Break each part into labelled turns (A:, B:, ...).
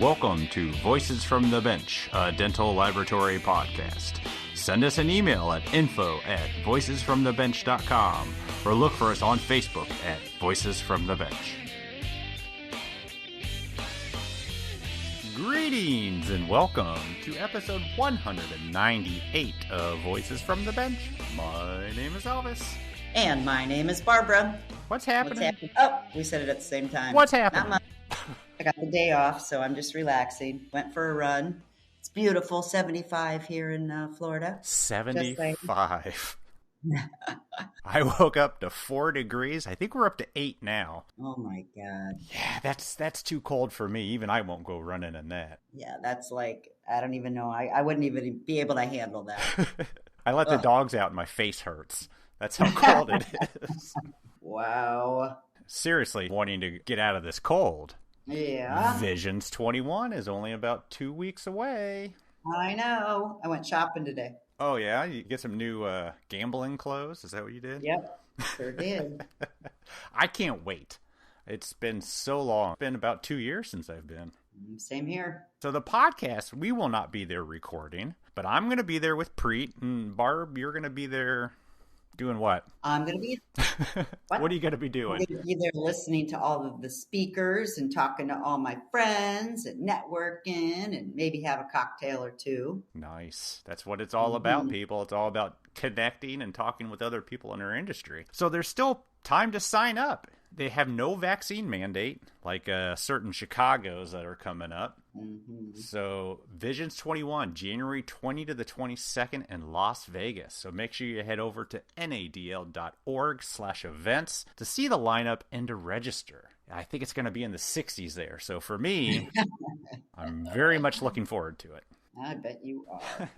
A: Welcome to Voices from the Bench, a dental laboratory podcast. Send us an email at info@voicesfromthebench.com or look for us on Facebook at Voices from the Bench. Greetings and welcome to episode 198 of Voices from the Bench. My name is Elvis.
B: And my name is Barbara.
A: What's happening?
B: Oh, we said it at the same time.
A: What's happening?
B: I got the day off, so I'm just relaxing. Went for a run. It's beautiful, 75 here in Florida.
A: 75. I woke up to 4 degrees. I think we're up to 8 now.
B: Oh my God.
A: Yeah, that's too cold for me. Even I won't go running in that.
B: Yeah, that's like, I don't even know. I wouldn't even be able to handle that.
A: I let the dogs out and my face hurts. That's how cold it is.
B: Wow.
A: Seriously, wanting to get out of this cold.
B: Yeah.
A: Visions 21 is only about 2 weeks away.
B: I know. I went shopping today.
A: Oh, yeah? You get some new gambling clothes? Is that what you did?
B: Yep, sure did.
A: I can't wait. It's been so long. It's been about 2 years since I've been.
B: Same here.
A: So the podcast, we will not be there recording, but I'm going to be there with Preet, and Barb, you're going to be there doing what?
B: I'm going to be...
A: What are you going to be doing?
B: I'm going to be there listening to all of the speakers and talking to all my friends and networking and maybe have a cocktail or two.
A: Nice. That's what it's all about, people. It's all about connecting and talking with other people in our industry. So there's still time to sign up. They have no vaccine mandate, like certain Chicagos that are coming up. Mm-hmm. So Visions 21, January 20 to the 22nd in Las Vegas. So make sure you head over to nadl.org/events to see the lineup and to register. I think it's going to be in the 60s there. So for me, I'm very much looking forward to it.
B: I bet you are.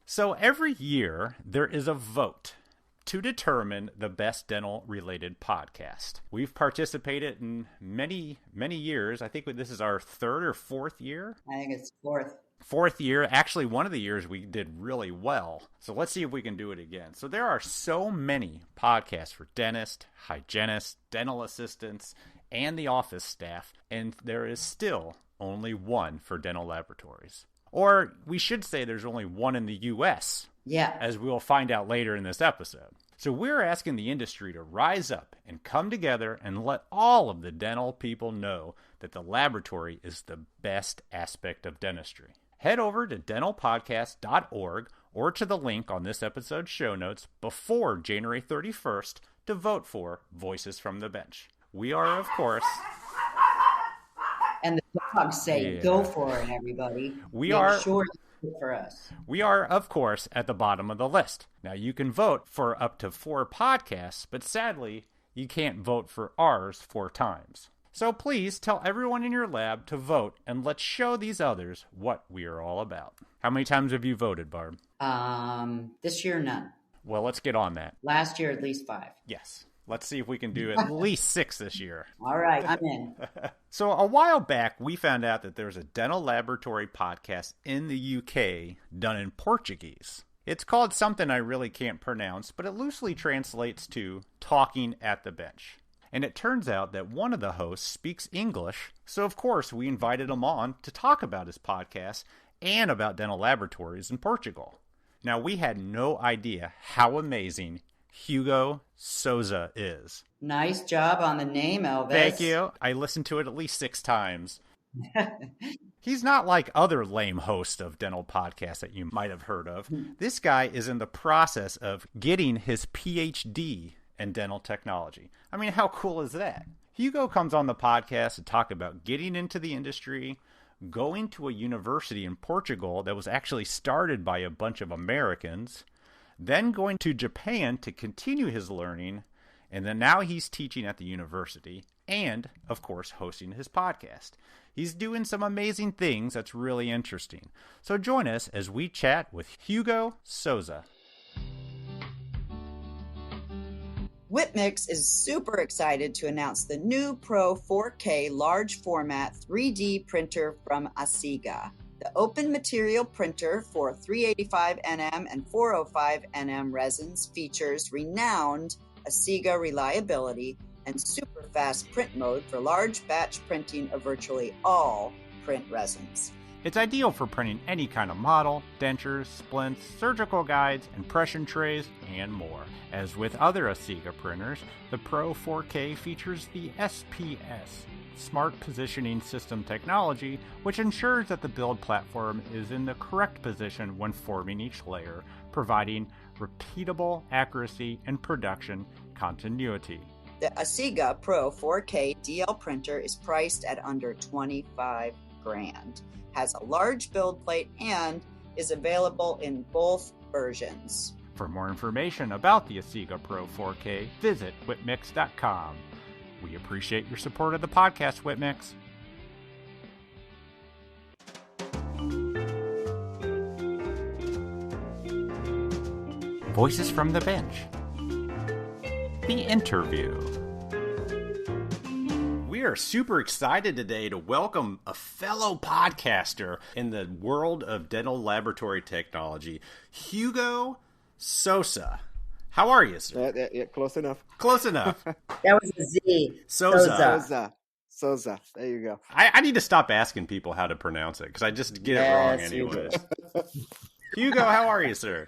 A: So every year there is a vote to determine the best dental-related podcast. We've participated in many, many years. I think this is our 3rd or 4th year.
B: I think it's 4th.
A: 4th year. Actually, one of the years we did really well. So let's see if we can do it again. So there are so many podcasts for dentists, hygienists, dental assistants, and the office staff, and there is still only one for dental laboratories. Or we should say there's only one in the U.S., as we will find out later in this episode. So we're asking the industry to rise up and come together and let all of the dental people know that the laboratory is the best aspect of dentistry. Head over to dentalpodcast.org or to the link on this episode's show notes before January 31st to vote for Voices from the Bench. We are, of course...
B: And the dogs say, go for it, everybody.
A: We are
B: sure for us.
A: We are, of course, at the bottom of the list. Now, you can vote for up to 4 podcasts, but sadly, you can't vote for ours 4 times. So please tell everyone in your lab to vote, and let's show these others what we are all about. How many times have you voted, Barb?
B: This year, none.
A: Well, let's get on that.
B: Last year, at least 5.
A: Yes. Let's see if we can do at least 6 this year.
B: All right, I'm in.
A: So a while back, we found out that there's a dental laboratory podcast in the UK done in Portuguese. It's called something I really can't pronounce, but it loosely translates to Talking at the Bench. And it turns out that one of the hosts speaks English, so of course we invited him on to talk about his podcast and about dental laboratories in Portugal. Now, we had no idea how amazing Hugo Sousa is.
B: Nice job on the name, Elvis.
A: Thank you. I listened to it at least 6 times. He's not like other lame hosts of dental podcasts that you might have heard of. This guy is in the process of getting his PhD in dental technology. I mean, how cool is that? Hugo comes on the podcast to talk about getting into the industry, going to a university in Portugal that was actually started by a bunch of Americans, then going to Japan to continue his learning, and then now he's teaching at the university and, of course, hosting his podcast. He's doing some amazing things that's really interesting. So join us as we chat with Hugo Sousa.
B: Whitmix is super excited to announce the new Pro 4K large format 3D printer from Osaka. The open material printer for 385 nm and 405 nm resins features renowned Osaka reliability and super fast print mode for large batch printing of virtually all print resins.
A: It's ideal for printing any kind of model, dentures, splints, surgical guides, impression trays, and more. As with other Osaka printers, the Pro 4K features the SPS, Smart Positioning System technology, which ensures that the build platform is in the correct position when forming each layer, providing repeatable accuracy and production continuity.
B: The Osaka Pro 4K DL printer is priced at under $25,000, has a large build plate, and is available in both versions.
A: For more information about the Osaka Pro 4K, visit whitmix.com. We appreciate your support of the podcast, Whitmix. Voices from the Bench. The interview. We are super excited today to welcome a fellow podcaster in the world of dental laboratory technology, Hugo Sousa. How are you, sir?
C: Yeah, close enough.
A: Close enough.
B: That was a Z.
A: Sousa.
C: Sousa. There you go.
A: I need to stop asking people how to pronounce it because I just get it wrong anyways. Hugo, how are you, sir?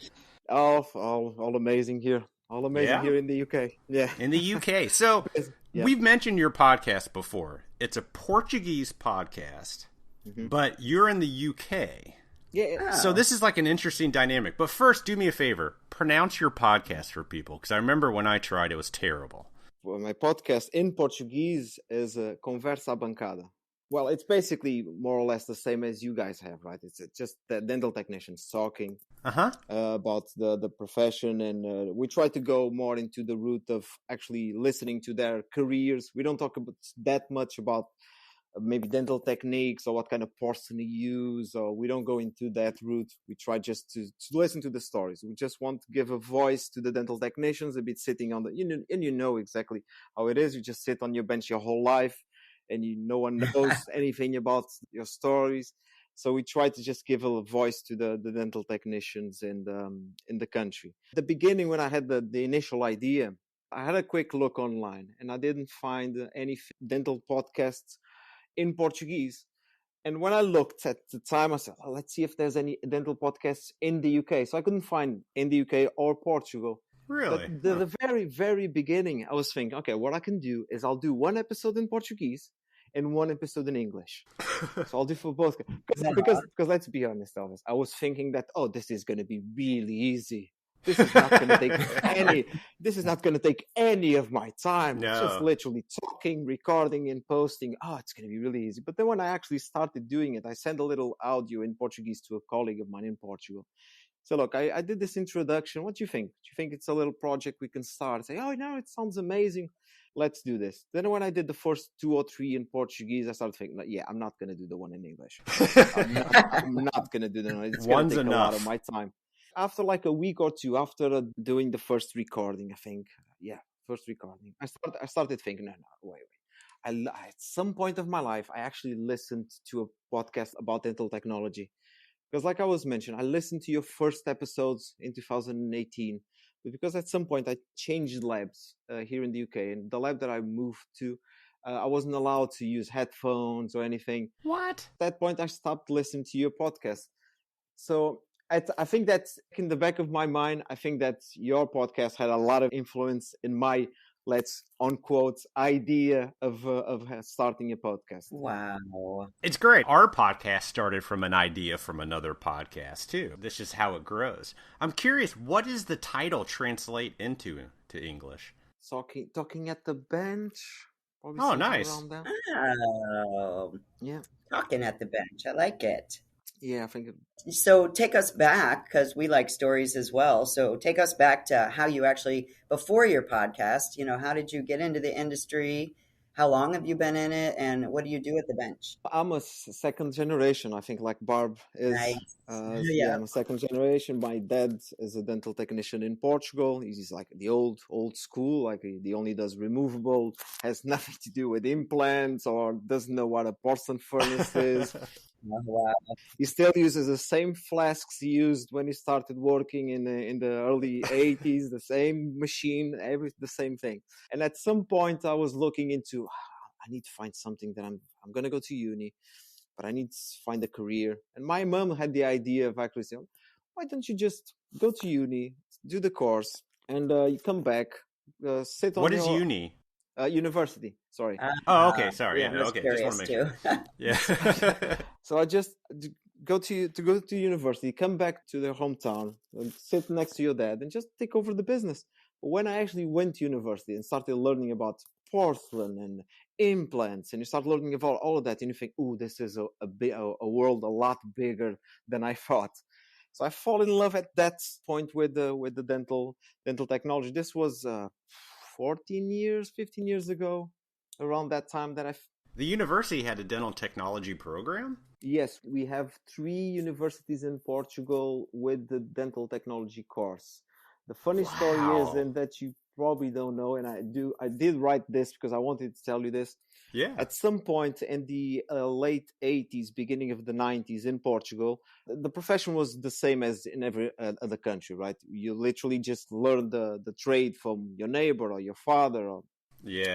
C: All amazing here. All amazing here in the UK. Yeah.
A: In the UK. So we've mentioned your podcast before. It's a Portuguese podcast, but you're in the UK.
C: Yeah.
A: So this is like an interesting dynamic. But first, do me a favor. Pronounce your podcast for people, because I remember when I tried, it was terrible.
C: Well, my podcast in Portuguese is Conversa Bancada. Well, it's basically more or less the same as you guys have, right? It's just the dental technicians talking about the profession, and we try to go more into the root of actually listening to their careers. We don't talk that much about maybe dental techniques or what kind of porcelain you use, or we don't go into that route. We try just to listen to the stories. We just want to give a voice to the dental technicians, a bit sitting on and you know exactly how it is. You just sit on your bench your whole life, and no one knows anything about your stories. So we try to just give a voice to the dental technicians in the country. At the beginning, when I had the initial idea, I had a quick look online, and I didn't find any dental podcasts in Portuguese. And when I looked at the time, I said, let's see if there's any dental podcasts in the UK. So I couldn't find in the UK or Portugal.
A: Really?
C: But the very, very beginning, I was thinking, okay, what I can do is I'll do one episode in Portuguese and one episode in English. So I'll do for both. Because let's be honest, Elvis, I was thinking that, this is going to be really easy. This is not going to take any of my time.
A: No.
C: It's just literally talking, recording, and posting. It's going to be really easy. But then when I actually started doing it, I sent a little audio in Portuguese to a colleague of mine in Portugal. So look, I did this introduction. What do you think? Do you think it's a little project we can start? Say, it sounds amazing. Let's do this. Then when I did the first 2 or 3 in Portuguese, I started thinking, I'm not going to do the one in English. I'm not going to do the one. It's going to take a lot of my time. After like a week or two after doing the first recording, I think, I started thinking, no, wait. At some point of my life, I actually listened to a podcast about dental technology. Because like I was mentioning, I listened to your first episodes in 2018. But because at some point I changed labs here in the UK, and the lab that I moved to, I wasn't allowed to use headphones or anything.
A: What?
C: At that point, I stopped listening to your podcast. So I think that in the back of my mind, I think that your podcast had a lot of influence in my, let's unquote, idea of starting a podcast.
B: Wow.
A: It's great. Our podcast started from an idea from another podcast, too. This is how it grows. I'm curious, what does the title translate into English?
C: Talking at the bench.
A: Oh, nice.
B: Oh.
C: Yeah.
B: Talking at the bench. I like it.
C: Yeah, I think
B: So take us back, because we like stories as well. So take us back to how you actually, before your podcast, how did you get into the industry? How long have you been in it? And what do you do at the bench?
C: I'm a second generation, I think, like Barb is.
B: Nice.
C: I'm a second generation. My dad is a dental technician in Portugal. He's like the old school, like he only does removable, has nothing to do with implants, or doesn't know what a porcelain furnace is.
B: Oh, wow.
C: He still uses the same flasks he used when he started working in the early 80s, the same machine, the same thing. And at some point I was looking into, I need to find something that I'm going to go to uni, but I need to find a career. And my mom had the idea of actually saying, why don't you just go to uni, do the course, and you come back, sit on
A: What is
C: your
A: uni?
C: University. Sorry.
A: Oh, okay. Sorry.
C: Yeah.
A: Yeah, okay. Just want to make sure. Yeah.
C: So I just go to university, come back to their hometown, and sit next to your dad, and just take over the business. But when I actually went to university and started learning about porcelain and implants, and you start learning about all of that, and you think, "Ooh, this is a world a lot bigger than I thought." So I fall in love at that point with the dental technology. This was 15 years ago, around that time that
A: The university had a dental technology program?
C: Yes, we have 3 universities in Portugal with the dental technology course. The funny story is, and that you probably don't know, and I did write this because I wanted to tell you this.
A: Yeah.
C: At some point in the late 80s, beginning of the 90s in Portugal, the profession was the same as in every other country, right? You literally just learn the trade from your neighbor or your father or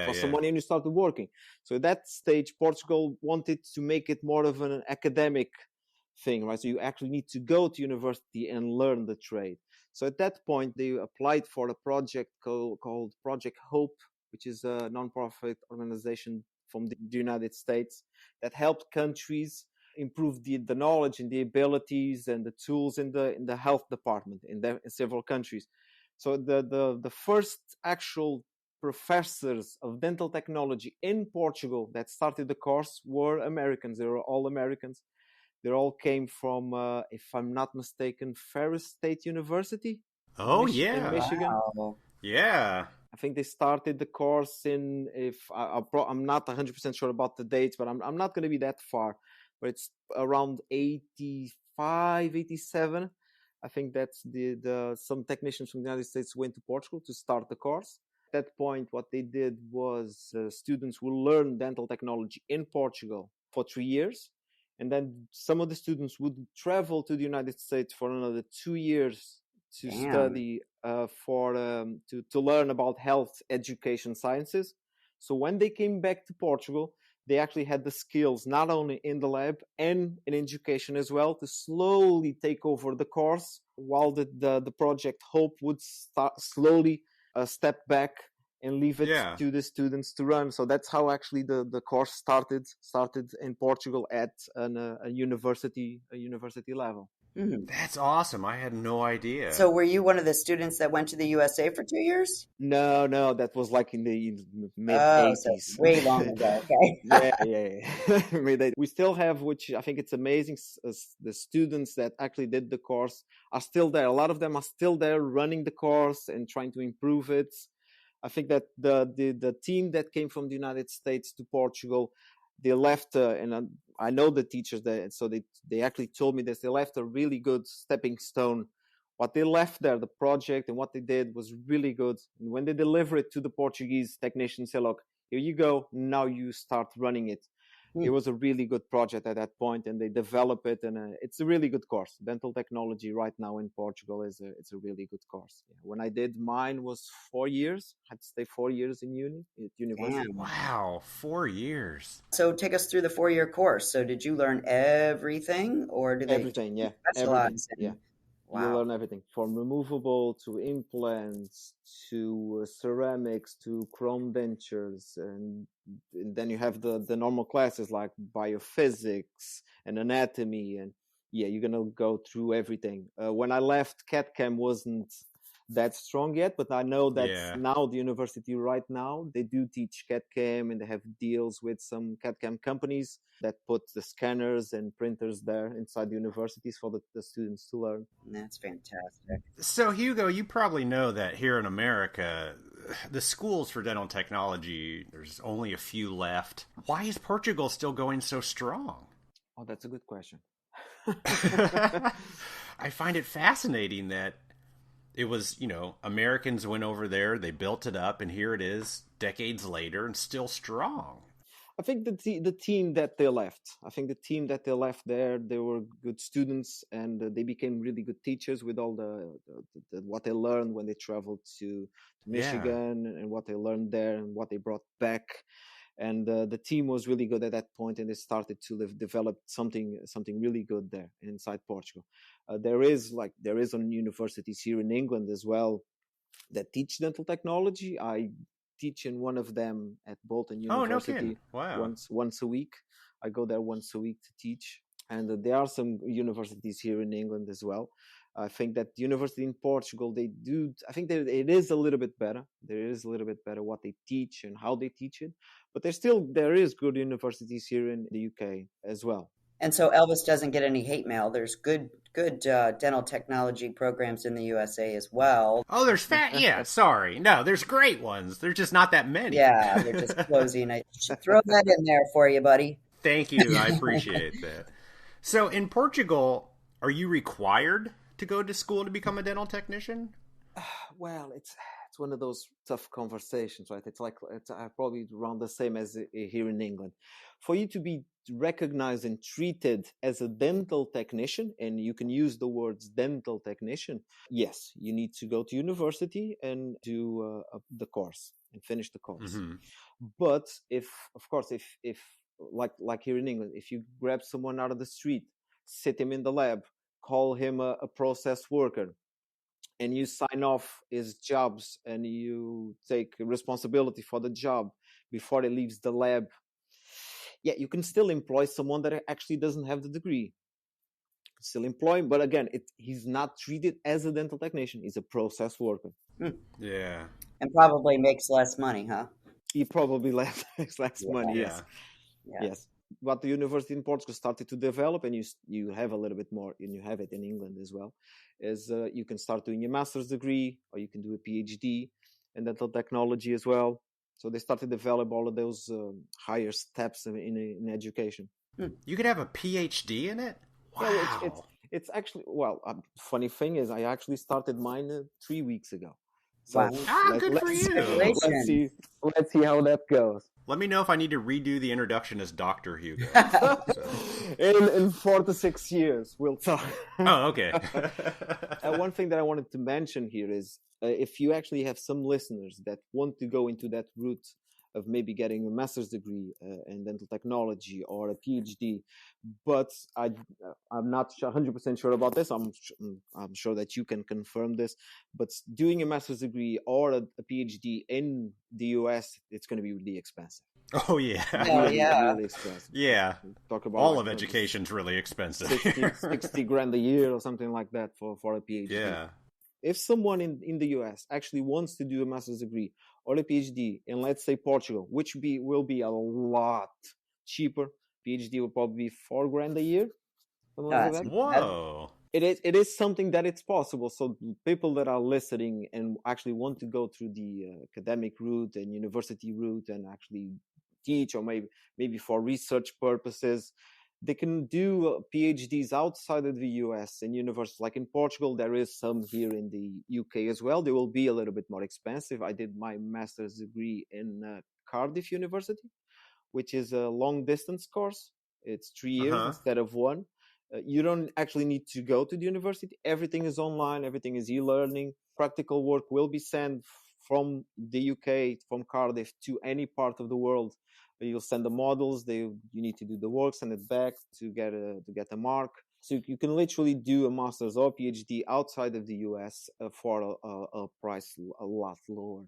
C: for some money, and you started working. So at that stage, Portugal wanted to make it more of an academic thing, right? So you actually need to go to university and learn the trade. So at that point, they applied for a project called Project Hope, which is a non-profit organization from the United States that helped countries improve the knowledge and the abilities and the tools in the health department in several countries. So the first actual professors of dental technology in Portugal that started the course were Americans. They were all Americans. They all came from, if I'm not mistaken, Ferris State University.
A: Oh,
C: in Michigan.
B: Wow.
A: Yeah. I
C: think they started the course in, if I'm not 100% sure about the dates, but I'm not going to be that far, but it's around 85, 87. I think that's some technicians from the United States went to Portugal to start the course. At that point, what they did was students will learn dental technology in Portugal for 3 years. And then some of the students would travel to the United States for another 2 years to study to learn about health education sciences. So when they came back to Portugal, they actually had the skills not only in the lab and in education as well to slowly take over the course, while the project Hope would start slowly step back and leave it to the students to run. So that's how actually the course started in Portugal at a university level.
B: Mm-hmm.
A: That's awesome. I had no idea.
B: So were you one of the students that went to the USA for 2 years?
C: No, that was like in the mid-80s.
B: So way long ago, okay.
C: Yeah. We still have, which I think it's amazing, the students that actually did the course are still there. A lot of them are still there running the course and trying to improve it. I think that the team that came from the United States to Portugal, they left, and I know the teachers there, so they actually told me this. They left a really good stepping stone. What they left there, the project and what they did was really good. And when they deliver it to the Portuguese technicians, say, look, here you go. Now you start running it. It was a really good project at that point, and they develop it, and it's a really good course. Dental technology right now in Portugal it's a really good course. Yeah. When I did mine was 4 years. I had to stay 4 years in university.
B: Damn.
A: Wow, 4 years.
B: So take us through the 4-year course. So did you learn everything, or did
C: everything?
B: They
C: specialize?
B: Everything.
C: Yeah.
B: Wow.
C: You learn everything from removable to implants to ceramics to chrome dentures, and then you have the normal classes like biophysics and anatomy, and you're gonna go through everything. When I left, CAD/CAM wasn't that strong yet, but I know that now the university right now they do teach CAD/CAM, and they have deals with some CAD/CAM companies that put the scanners and printers there inside the universities for the students to learn.
B: That's fantastic.
A: So Hugo, you probably know that here in America, the schools for dental technology, there's only a few left. Why is Portugal still going so strong?
C: Oh, that's a good question.
A: I find it fascinating that it was, Americans went over there, they built it up, and here it is decades later and still strong.
C: I think the team that they left. I think the team that they left there, they were good students, and they became really good teachers with all the what they learned when they traveled to Michigan, and what they learned there and what they brought back. And the team was really good at that point, and they started to develop something really good there inside Portugal. There is on universities here in England as well that teach dental technology. I teach in one of them at Bolton University.
A: Oh, no kidding. Wow.
C: Once a week. I go there once a week to teach. And there are some universities here in England as well. I think that the university in Portugal, I think that it is a little bit better. There is a little bit better what they teach and how they teach it. But there is good universities here in the UK as well.
B: And so Elvis doesn't get any hate mail. There's good dental technology programs in the USA as well.
A: Oh, there's yeah, sorry. No, there's great ones. There's just not that many.
B: Yeah, they're just closing. I should throw that in there for you, buddy.
A: Thank you. I appreciate that. So in Portugal, are you required to go to school to become a dental technician?
C: Well, it's one of those tough conversations, right? It's probably around the same as here in England. For you to be recognized and treated as a dental technician, and you can use the words dental technician, yes, you need to go to university and do the course and finish the course. Mm-hmm. But if like here in England, if you grab someone out of the street, sit him in the lab, call him a process worker, and you sign off his jobs and you take responsibility for the job before he leaves the lab, yeah, you can still employ someone that actually doesn't have the degree. Still employ him, but again, he's not treated as a dental technician. He's a process worker.
A: Yeah.
B: And probably makes less money, huh?
C: He probably makes less money, yes.
B: Yeah.
C: Yes. What the university in Portugal started to develop, and you have a little bit more, and you have it in England as well, is you can start doing a master's degree, or you can do a PhD in dental technology as well. So they started to develop all of those higher steps in education.
A: You could have a PhD in it? Wow.
C: Yeah, it's actually, funny thing is I actually started mine 3 weeks ago. So
B: wow.
A: Good for you.
C: Let's see how that goes.
A: Let me know if I need to redo the introduction as Dr. Hugo.
C: In 4 to 6 years, we'll talk.
A: Oh, okay.
C: One thing that I wanted to mention here is if you actually have some listeners that want to go into that route of maybe getting a master's degree in dental technology or a PhD, but I'm not 100% sure about this. I'm sure that you can confirm this. But doing a master's degree or a PhD in the US, it's going to be really expensive.
A: Oh yeah,
C: really expensive.
A: Yeah,
C: talk about
A: all of education's really expensive.
C: 60 grand a year or something like that for a PhD.
A: Yeah.
C: If someone in the US actually wants to do a master's degree or a PhD in, let's say, Portugal, which will be a lot cheaper, PhD will probably be 4 grand a year.
A: Like that. Whoa!
C: It is something that it's possible. So people that are listening and actually want to go through the academic route and university route and actually teach, or maybe for research purposes, they can do PhDs outside of the US in universities. Like in Portugal, there is some here in the UK as well. They will be a little bit more expensive. I did my master's degree in Cardiff University, which is a long distance course. It's 3 years instead of 1. You don't actually need to go to the university. Everything is online. Everything is e-learning. Practical work will be sent from the UK, from Cardiff, to any part of the world. You'll send the models. You need to do the work, send it back to get a mark. So you can literally do a master's or PhD outside of the US for a price a lot lower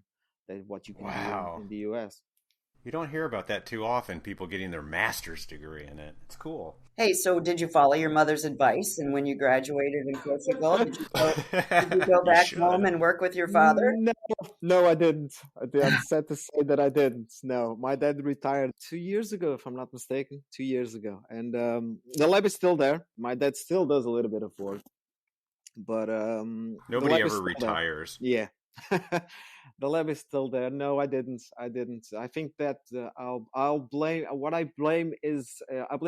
C: than what you can do in the US.
A: You don't hear about that too often, people getting their master's degree in it. It's cool.
B: Hey, so did you follow your mother's advice? And when you graduated in Portugal, did you go back home and work with your father?
C: No, I didn't. I'm sad to say that I didn't. No, my dad retired 2 years ago, if I'm not mistaken. 2 years ago. And the lab is still there. My dad still does a little bit of work. But
A: nobody ever retires.
C: There. Yeah. The lab is still there. No, I didn't. I think that I blame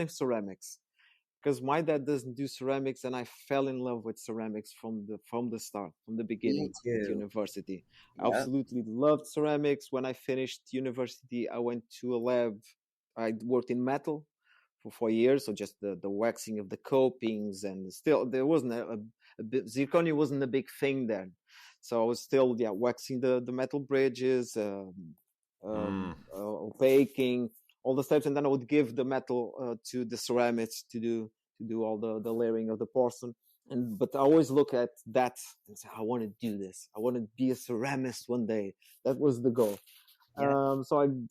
C: ceramics, because my dad doesn't do ceramics, and I fell in love with ceramics from the start, from the beginning at university. Yep. I absolutely loved ceramics. When I finished university, I went to a lab. I worked in metal for 4 years, so just the waxing of the copings, and still there wasn't zirconia wasn't a big thing then. So I was still waxing the metal bridges, opaquing, all the steps, and then I would give the metal to the ceramics to do all the layering of the porcelain. But I always look at that and say, I want to do this. I want to be a ceramist one day. That was the goal. Yeah.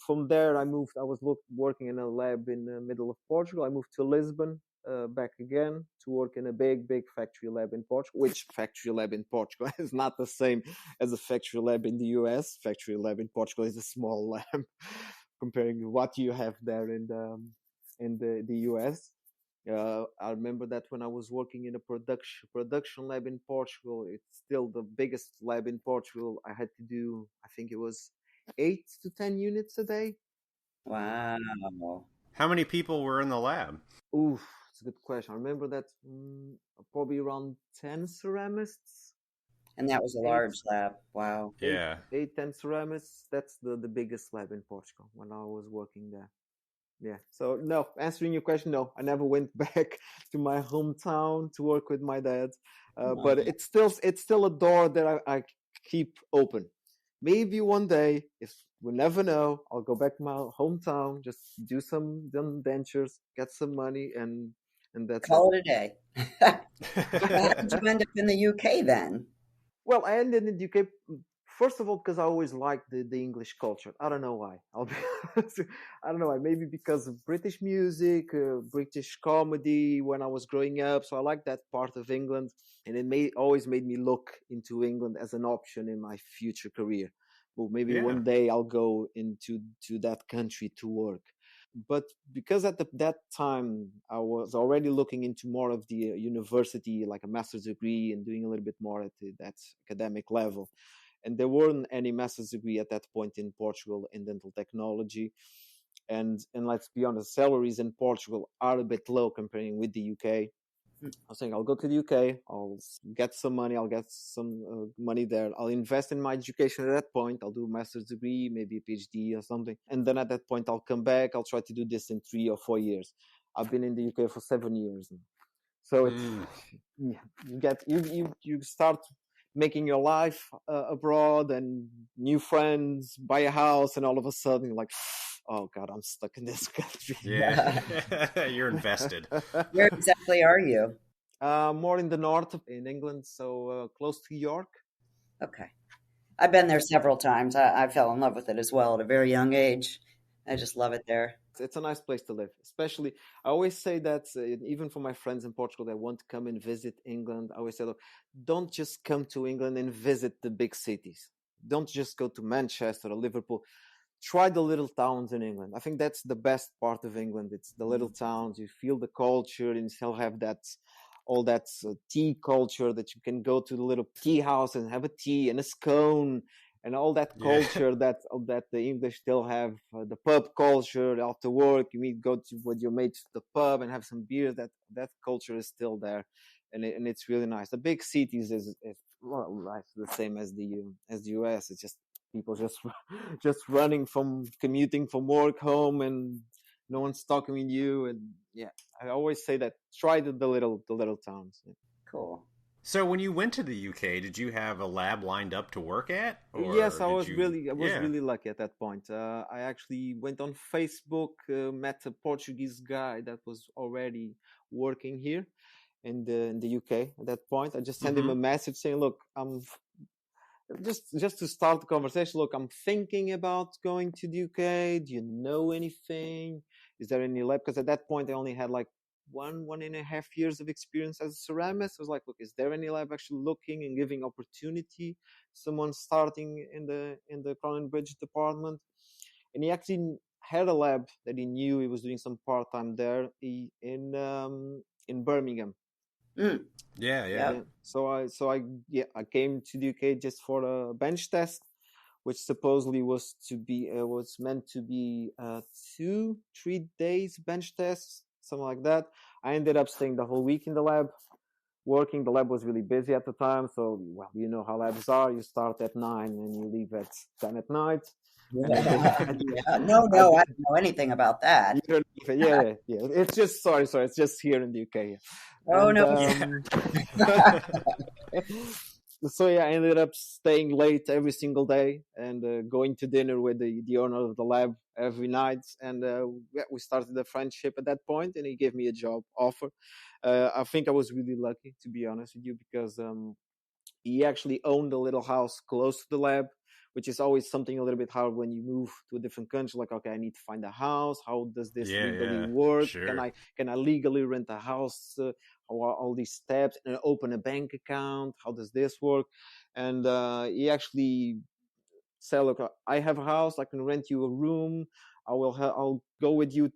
C: From there I moved. I was working in a lab in the middle of Portugal. I moved to Lisbon, back again to work in a big factory lab in Portugal. Which factory lab in Portugal is not the same as a factory lab in the US. Factory lab in Portugal is a small lab comparing to what you have there in the US. I remember that when I was working in a production lab in Portugal, it's still the biggest lab in Portugal. I had to do, I think it was 8 to 10 units a day.
D: Wow.
A: How many people were in the lab?
C: Oof, it's a good question. I remember that probably around 10 ceramists.
D: And that was a large lab. Wow.
A: Yeah.
C: 10 ceramists. That's the biggest lab in Portugal when I was working there. Yeah. So no, answering your question, no, I never went back to my hometown to work with my dad. But it's still a door that I keep open. Maybe one day, if we never know, I'll go back to my hometown, just do some dentures, get some money, and that's
D: Call it a day. How did you end up in the UK then?
C: Well, I ended in the UK. First of all, because I always liked the English culture. I don't know why. I don't know why. Maybe because of British music, British comedy when I was growing up. So I like that part of England. And it always made me look into England as an option in my future career. Well, maybe one day I'll go into that country to work. But because at that time I was already looking into more of the university, like a master's degree, and doing a little bit more at that academic level. And there weren't any master's degree at that point in Portugal in dental technology. And let's be honest, salaries in Portugal are a bit low comparing with the UK. I was saying, I'll go to the UK, I'll get some money, I'll get some money there. I'll invest in my education at that point. I'll do a master's degree, maybe a PhD or something. And then at that point, I'll come back. I'll try to do this in 3 or 4 years. I've been in the UK for 7 years now. So it's, you start making your life abroad and new friends, buy a house, and all of a sudden you're like, oh God, I'm stuck in this country.
A: Yeah, you're invested.
D: Where exactly are you?
C: More in the north in England, so close to York.
D: Okay. I've been there several times. I fell in love with it as well at a very young age. I just love it there.
C: It's a nice place to live, especially. I always say that even for my friends in Portugal that want to come and visit England, I always say, look, don't just come to England and visit the big cities. Don't just go to Manchester or Liverpool. Try the little towns in England. I think that's the best part of England. It's the little towns. You feel the culture and you still have all that tea culture that you can go to the little tea house and have a tea and a scone and all that culture that the English still have. The pub culture after work, go with your mates to the pub and have some beer. That culture is still there, and it's really nice. The big cities is the same as the US. It's just people just running from commuting from work home, and no one's talking with you. And I always say that try the little towns.
D: Cool.
A: So when you went to the UK, did you have a lab lined up to work at?
C: Yes, I was really lucky at that point. I actually went on Facebook, met a Portuguese guy that was already working here in the UK at that point. I just sent him a message saying, look, I'm just to start the conversation. Look, I'm thinking about going to the UK. Do you know anything? Is there any lab? Because at that point I only had like 1.5 years of experience as a ceramist. I was like, look, is there any lab actually looking and giving opportunity? Someone starting in the Crown and Bridge department, and he actually had a lab that he knew. He was doing some part time there in Birmingham.
A: Yeah.
C: So I came to the UK just for a bench test, which supposedly was meant to be 2-3 days bench tests, something like that. I ended up staying the whole week in the lab, working. The lab was really busy at the time, so you know how labs are. You start at 9 and you leave at 10 at night.
D: No, I don't know anything about that.
C: Yeah. It's just sorry. It's just here in the UK.
D: Oh, no.
C: So yeah, I ended up staying late every single day and going to dinner with the owner of the lab every night. And we started a friendship at that point, and he gave me a job offer. I think I was really lucky, to be honest with you, because he actually owned a little house close to the lab, which is always something a little bit hard when you move to a different country. Like, okay, I need to find a house. How does this legally work?
A: Sure.
C: Can I legally rent a house? How are all these steps? And open a bank account? How does this work? And he actually said, look, I have a house. I can rent you a room. I'll go with you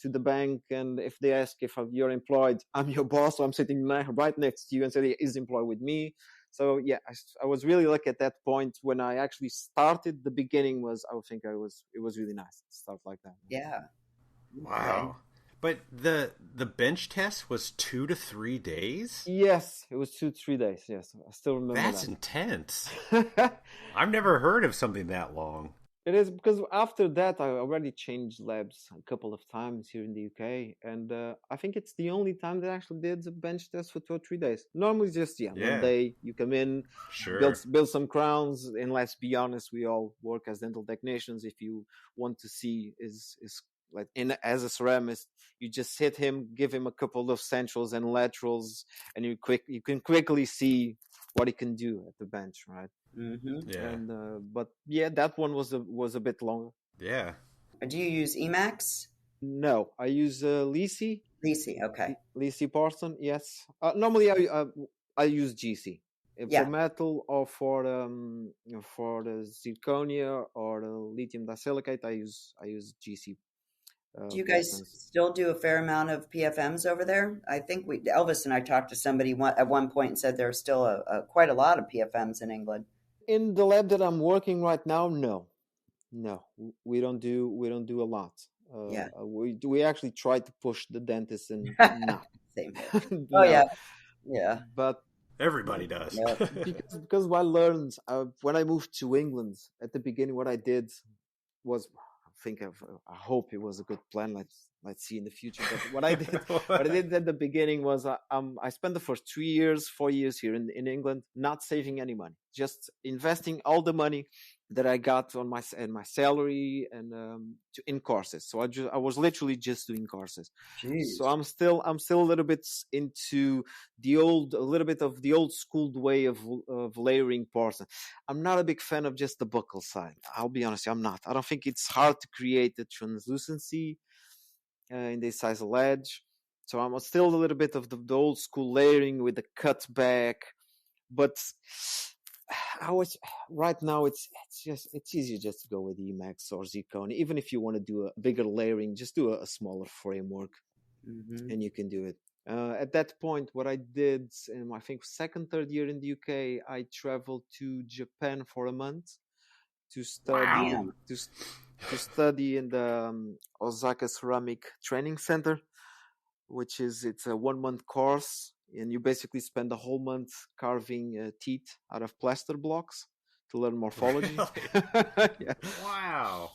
C: to the bank, and if they ask if you're employed, I'm your boss, so I'm sitting right next to you, and say he's employed with me. So yeah, I was really lucky at that point. When I actually started, the beginning was, I think it was really nice to start like that.
D: Yeah.
A: Wow. But the bench test was 2 to 3 days?
C: Yes, it was 2-3 days. Yes, I still remember
A: That's
C: that.
A: intense. I've never heard of something that long.
C: It is, because after that I already changed labs a couple of times here in the UK, and I think it's the only time that I actually did the bench test for 2 or 3 days. Normally just 1 day you come in, build some crowns, and let's be honest, we all work as dental technicians. If you want to see is like as a ceramist, you just hit him, give him a couple of centrals and laterals, and you can quickly see what he can do at the bench, right?
D: Mm-hmm.
A: Yeah.
C: And but yeah, that one was a bit longer.
A: Yeah.
D: Do you use Emacs?
C: No, I use Lisi.
D: Lisi, okay.
C: Lisi Parson, yes. Normally I use GC. For metal or for the zirconia or the lithium disilicate, I use GC.
D: Do you guys still do a fair amount of PFMs over there? I think Elvis and I talked to somebody at one point and said there's still quite a lot of PFMs in England.
C: In the lab that I'm working right now, no, we don't do a lot. We actually try to push the dentists and not.
D: Same.
C: No.
D: Oh yeah.
C: But
A: everybody does.
C: Yeah. because what I learned when I moved to England at the beginning, what I did was, I hope it was a good plan. Let's see in the future. But what I did at the beginning was I spent the first 4 years here in England not saving any money, just investing all the money that I got on my salary and in courses. So I was literally just doing courses.
D: Jeez.
C: So I'm still a little bit into a little bit of the old school way of layering porcelain. I'm not a big fan of just the buccal side. I'll be honest, I'm not. I don't think it's hard to create the translucency in this size of ledge. So I'm still a little bit of the old school layering with the cut back, but right now it's easier just to go with Emacs or zirconia. Even if you want to do a bigger layering, just do a smaller framework, and you can do it. At that point, what I did in my third year in the UK, I traveled to Japan for a month to study to study in the Osaka Ceramic Training Center, it's a 1-month course. And you basically spend the whole month carving teeth out of plaster blocks to learn morphology.
A: Really? Yeah. Wow.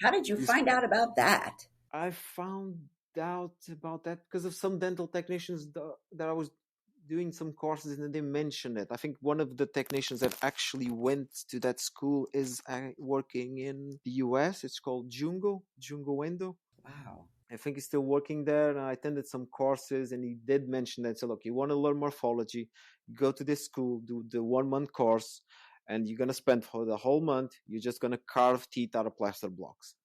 D: How did you find out about that?
C: I found out about that because of some dental technicians that I was doing some courses, and they mentioned it. I think one of the technicians that actually went to that school is working in the US. It's called Jungo Endo.
D: Wow.
C: I think he's still working there, and I attended some courses, and he did mention that. So, look, you want to learn morphology, go to this school, do the 1-month course, and you're going to spend for the whole month, you're just going to carve teeth out of plaster blocks.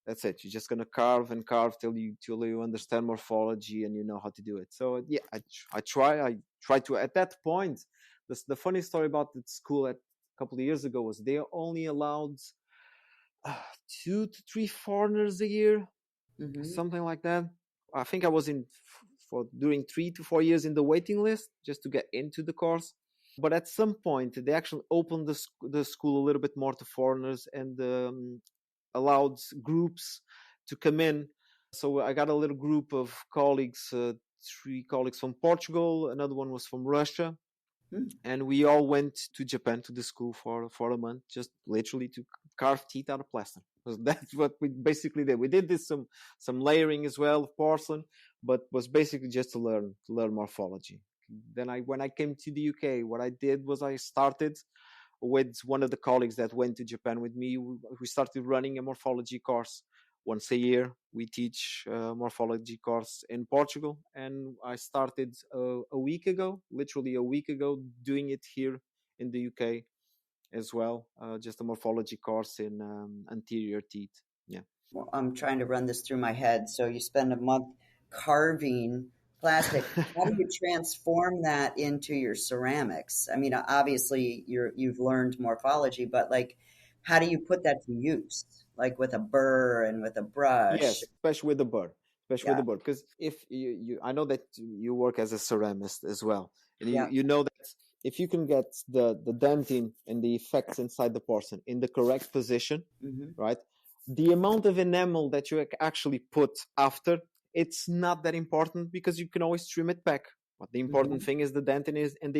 C: That's it. You're just going to carve and carve till you understand morphology and you know how to do it. So, yeah, I try to, at that point, the funny story about the school a couple of years ago was they only allowed 2 to 3 foreigners a year. Something like that. I think I was during 3 to 4 years in the waiting list just to get into the course. But at some point, they actually opened the school a little bit more to foreigners and allowed groups to come in. So I got a little group of colleagues, 3 colleagues from Portugal, another one was from Russia. And we all went to Japan to the school for a month, just literally to carve teeth out of plaster. So that's what we basically did. We did some layering as well of porcelain, but was basically just to learn morphology. Then when I came to the UK, what I did was I started with one of the colleagues that went to Japan with me. We started running a morphology course once a year. We teach morphology course in Portugal, and I started literally a week ago, doing it here in the UK as well. Just a morphology course in anterior teeth. Yeah.
D: Well, I'm trying to run this through my head. So you spend a month carving plastic. How do you transform that into your ceramics? I mean, obviously you've learned morphology, but like, how do you put that to use? Like with a burr and with a brush?
C: Yes, especially with the burr. With the burr, because if I know that you work as a ceramist as well, and you know that if you can get the dentin and the effects inside the porcelain in the correct position, right? The amount of enamel that you actually put after, it's not that important because you can always trim it back. But the important thing is the dentin and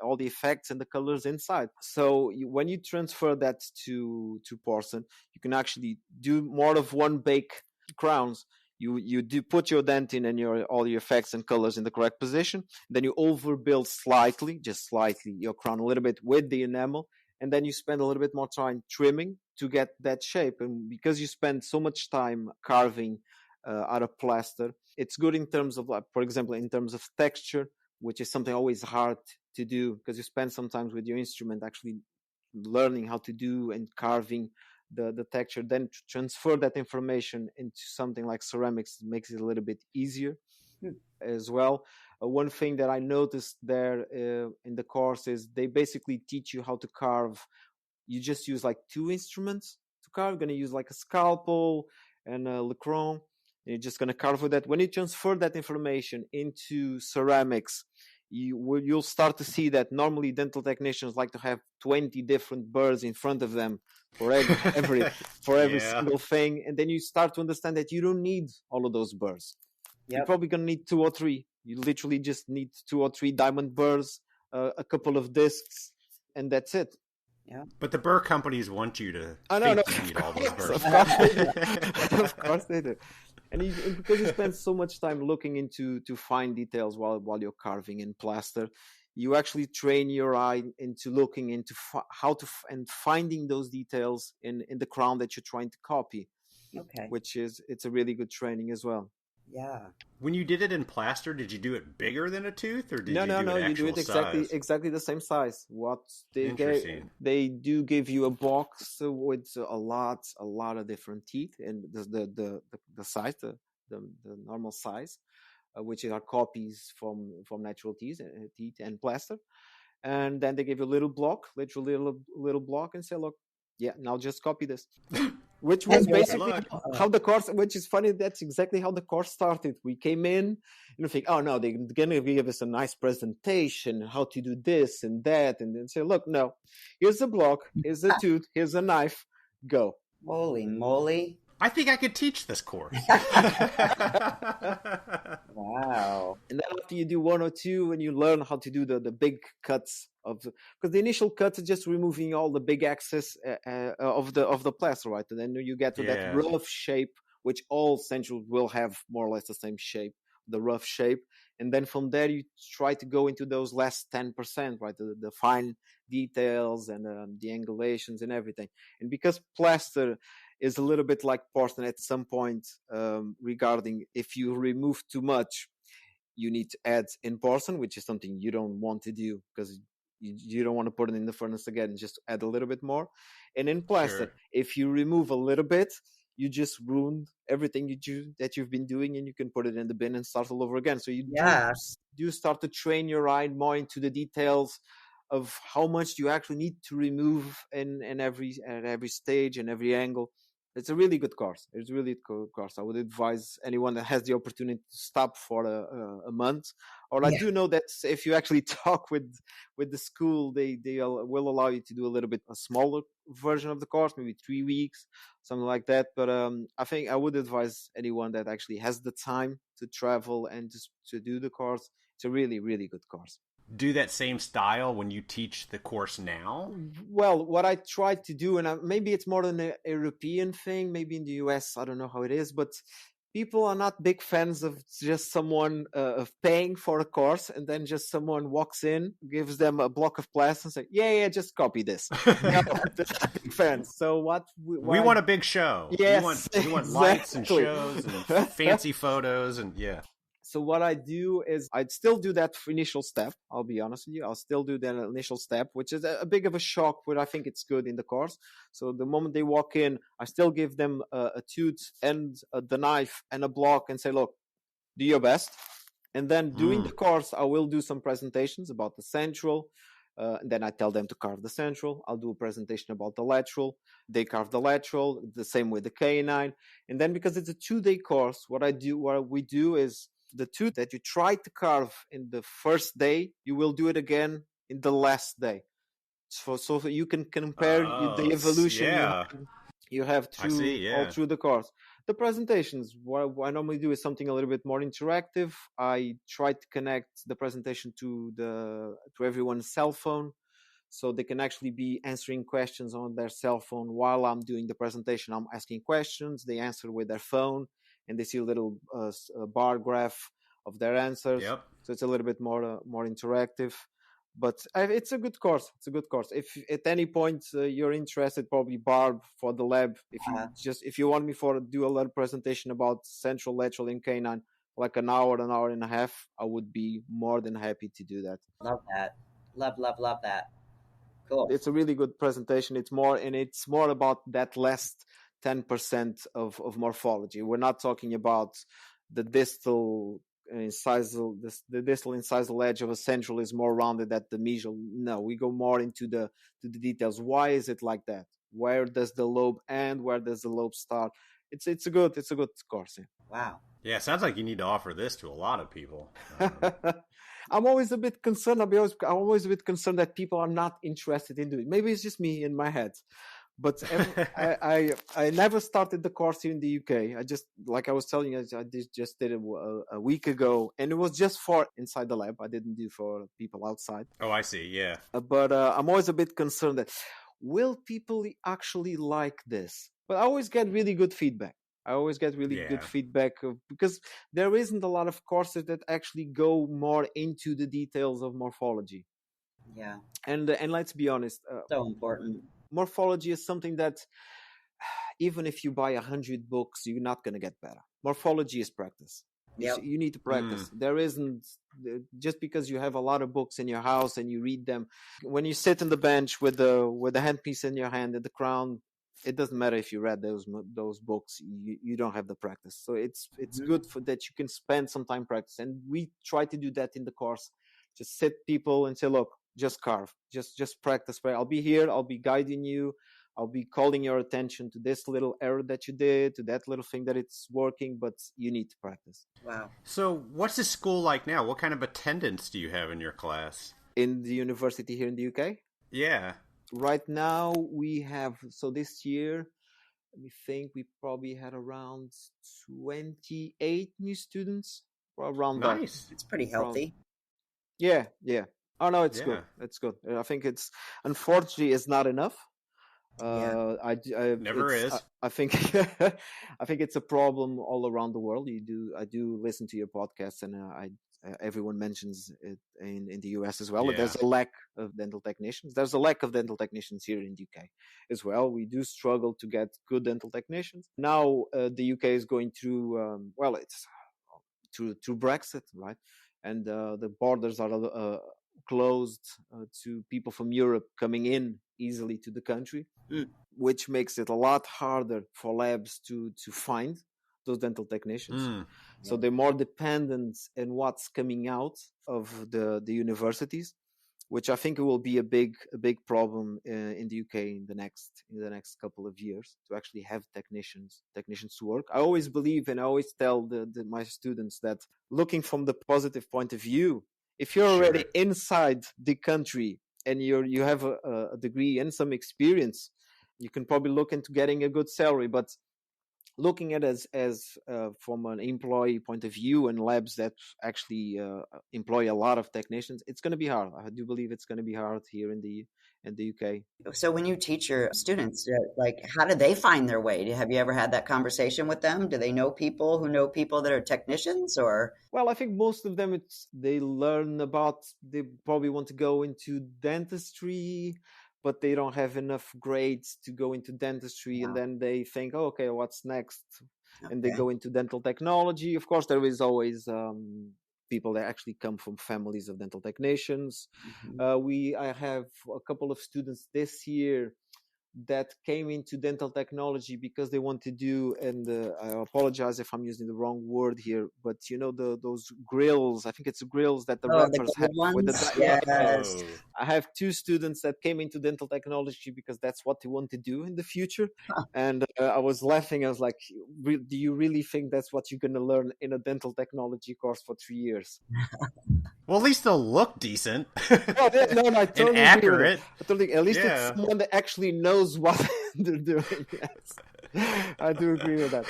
C: all the effects and the colors inside. So when you transfer that to porcelain, you can actually do more of one bake crowns. You do put your dentin and all your effects and colors in the correct position. Then you overbuild just slightly, your crown a little bit with the enamel. And then you spend a little bit more time trimming to get that shape. And because you spend so much time carving out of plaster, it's good in terms of, for example, in terms of texture, which is something always hard to do because you spend sometimes with your instrument actually learning how to do and carving the texture. Then to transfer that information into something like ceramics makes it a little bit easier as well. One thing that I noticed there in the course is they basically teach you how to carve. You just use like two instruments to carve. You're going to use like a scalpel and a lacron. And you're just going to carve with that. When you transfer that information into ceramics, you'll start to see that normally dental technicians like to have 20 different burrs in front of them for every single thing. And then you start to understand that you don't need all of those burrs. You're probably going to need 2 or 3. You literally just need 2 or 3 diamond burrs, a couple of discs, and that's it.
A: Yeah. But the burr companies want you to need all those burrs.
C: Of course they do. Of course they do. And because you spend so much time looking into fine details while you're carving in plaster, you actually train your eye into looking into and finding those details in the crown that you're trying to copy.
D: Okay.
C: It's a really good training as well.
D: Yeah.
A: When you did it in plaster, did you do it bigger than a tooth, or did you do it
C: you do it exactly the same size. What they do give you a box with a lot of different teeth, and the size, the normal size, which are copies from natural teeth and plaster, and then they give you a little block, literally a little block, and say, look, now just copy this. Which was basically how the course, which is funny, that's exactly how the course started. We came in and we think, oh no, they're going to give us a nice presentation, how to do this and that. And then say, look, no, here's a block, here's a tooth, here's a knife, go.
D: Holy moly.
A: I think I could teach this course.
D: Wow.
C: And then after you do 1 or 2 and you learn how to do the big cuts because the initial cuts are just removing all the big excess of the plaster, right? And then you get to that rough shape, which all central will have more or less the same shape, the rough shape. And then from there, you try to go into those last 10%, right? The fine details and the angulations and everything. And because plaster is a little bit like porcelain at some point regarding if you remove too much, you need to add in porcelain, which is something you don't want to do because you don't want to put it in the furnace again and just add a little bit more. And in plaster, if you remove a little bit, you just ruined everything that you've been doing, and you can put it in the bin and start all over again. So you do start to train your eye more into the details of how much you actually need to remove at every stage and every angle. It's a really good course. It's a really good course. I would advise anyone that has the opportunity to stop for a month. Or I do know that if you actually talk with the school, they will allow you to do a smaller version of the course, maybe 3 weeks, something like that. But I think I would advise anyone that actually has the time to travel and to do the course. It's a really, really good course.
A: Do that same style when you teach the course now?
C: Well, what I try to do, and maybe it's more than a European thing, maybe in the US, I don't know how it is, but people are not big fans of just someone of paying for a course and then just someone walks in, gives them a block of plastic and say, yeah, just copy this. No, they're not big fans. So
A: we want a big show.
C: Yes,
A: we want lights and shows and fancy photos and yeah.
C: So what I do is I'd still do that initial step. I'll be honest with you. I'll still do that initial step, which is a big of a shock, but I think it's good in the course. So the moment they walk in, I still give them a tooth and the knife and a block and say, look, do your best. And then during the course, I will do some presentations about the central. And then I tell them to carve the central. I'll do a presentation about the lateral. They carve the lateral, the same with the canine. And then because it's a 2-day course, what we do is, the tooth that you try to carve in the first day, you will do it again in the last day. So you can compare the evolution you have all through the course. The presentations, what I normally do is something a little bit more interactive. I try to connect the presentation to everyone's cell phone, so they can actually be answering questions on their cell phone while I'm doing the presentation. I'm asking questions, they answer with their phone, and they see a little bar graph of their answers.
A: Yep.
C: So it's a little bit more interactive. But it's a good course. It's a good course. If at any point you're interested, probably Barb for the lab. If you want me do a little presentation about central, lateral, and canine, like an hour and a half, I would be more than happy to do that.
D: Love that. Love that. Cool.
C: It's a really good presentation. It's more about that last 10% of morphology. We're not talking about the distal incisal, the distal incisal edge of a central is more rounded than the mesial. No, we go more into the details. Why is it like that? Where does the lobe end? Where does the lobe start? It's a good course. Yeah.
D: Wow.
A: Yeah, sounds like you need to offer this to a lot of people.
C: I'm always a bit concerned. I'm always a bit concerned that people are not interested in doing it. Maybe it's just me in my head. But I never started the course here in the UK. I just, like I was telling you, I just did it a week ago. And it was just for inside the lab. I didn't do for people outside.
A: Oh, I see. Yeah.
C: But I'm always a bit concerned that, will people actually like this? But I always get really good feedback. Good feedback because there isn't a lot of courses that actually go more into the details of morphology.
D: Yeah.
C: And let's be honest.
D: So important.
C: Morphology is something that even if you buy 100 books, you're not going to get better. Morphology is practice.
D: Yep.
C: You need to practice. There isn't, just because you have a lot of books in your house and you read them, when you sit on the bench with the handpiece in your hand and the crown, it doesn't matter if you read those books. You don't have the practice. So it's good for that you can spend some time practice. And we try to do that in the course. Just sit people and say, look, just carve, just practice. I'll be here. I'll be guiding you. I'll be calling your attention to this little error that you did, to that little thing that it's working, but you need to practice.
D: Wow.
A: So what's the school like now? What kind of attendance do you have in your class?
C: In the university here in the UK?
A: Yeah.
C: Right now we have, so this year, let me think, we probably had around 28 new students. Around that.
A: Nice.
D: It's pretty healthy.
C: Yeah. Oh no, it's good. It's good. I think unfortunately it's not enough.
A: Never is.
C: I think I think it's a problem all around the world. I do listen to your podcast, and everyone mentions it in the US as well.
A: Yeah.
C: There's a lack of dental technicians. There's a lack of dental technicians here in the UK as well. We do struggle to get good dental technicians. Now the UK is going through it's through Brexit, right? And the borders are closed to people from Europe coming in easily to the country, which makes it a lot harder for labs to find those dental technicians. So they're more dependent on what's coming out of the universities, which I think will be a big problem in the UK in the next couple of years, to actually have technicians to work. I always believe, and I always tell my students, that looking from the positive point of view, if you're already inside the country and you have a degree and some experience, you can probably look into getting a good salary. But looking at it as from an employee point of view and labs that actually employ a lot of technicians, it's going to be hard. I do believe it's going to be hard here in the UK.
D: So when you teach your students, like, how do they find their way? Have you ever had that conversation with them? Do they know people who know people that are technicians, or?
C: Well, I think most of them, they learn about, they probably want to go into dentistry, but they don't have enough grades to go into dentistry. And then they think, oh, okay, what's next? And they go into dental technology. Of course, there is always people that actually come from families of dental technicians. I have a couple of students this year that came into dental technology because they want to do, and I apologize if I'm using the wrong word here, but those grills, I think it's grills that the rappers have with the
D: yes.
C: I have two students that came into dental technology because that's what they want to do in the future. And I was laughing. I was like, do you really think that's what you're going to learn in a dental technology course for 3 years?
A: Well, at least they'll look decent.
C: No, I totally
A: and accurate.
C: At least it's someone that actually knows what they're doing. Yes, I do agree with that.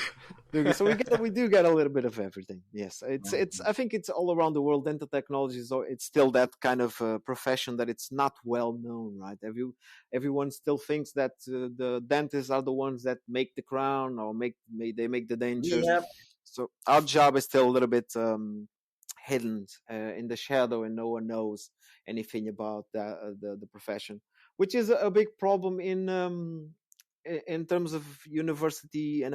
C: So we do get a little bit of everything. Yes, it's. I think it's all around the world. Dental technology it's still that kind of profession that it's not well known, right? Everyone still thinks that the dentists are the ones that make the crown or they make the dentures.
D: Yep.
C: So our job is still a little bit hidden in the shadow, and no one knows anything about the profession, which is a big problem in terms of university and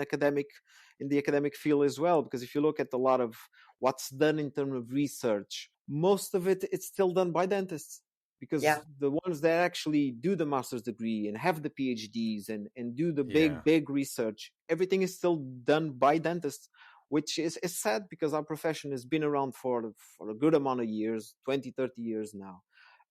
C: in the academic field as well. Because if you look at a lot of what's done in terms of research, most of it's still done by dentists. Because the ones that actually do the master's degree and have the PhDs and do the big research, everything is still done by dentists, which is sad because our profession has been around for a good amount of years, 20, 30 years now,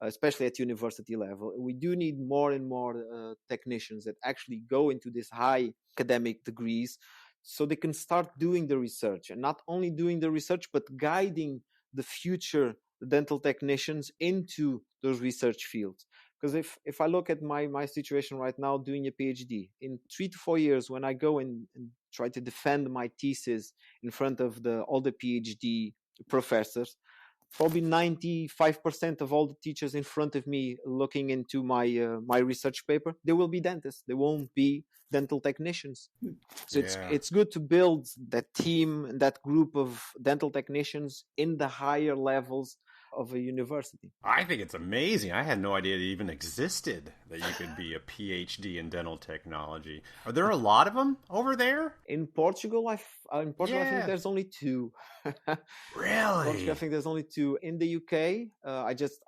C: especially at university level. We do need more and more technicians that actually go into these high academic degrees so they can start doing the research, and not only doing the research, but guiding the future dental technicians into those research fields. Because if I look at my situation right now, doing a PhD, in 3 to 4 years, when I go and try to defend my thesis in front of all the PhD professors, probably 95% of all the teachers in front of me looking into my research paper, they will be dentists. They won't be dental technicians. So it's good to build that team, that group of dental technicians in the higher levels of a university.
A: I think it's amazing. I had no idea it even existed that you could be a PhD in dental technology. Are there a lot of them over there?
C: In Portugal, I think there's only 2.
A: Really?
C: Portugal, I think there's only 2. In the UK,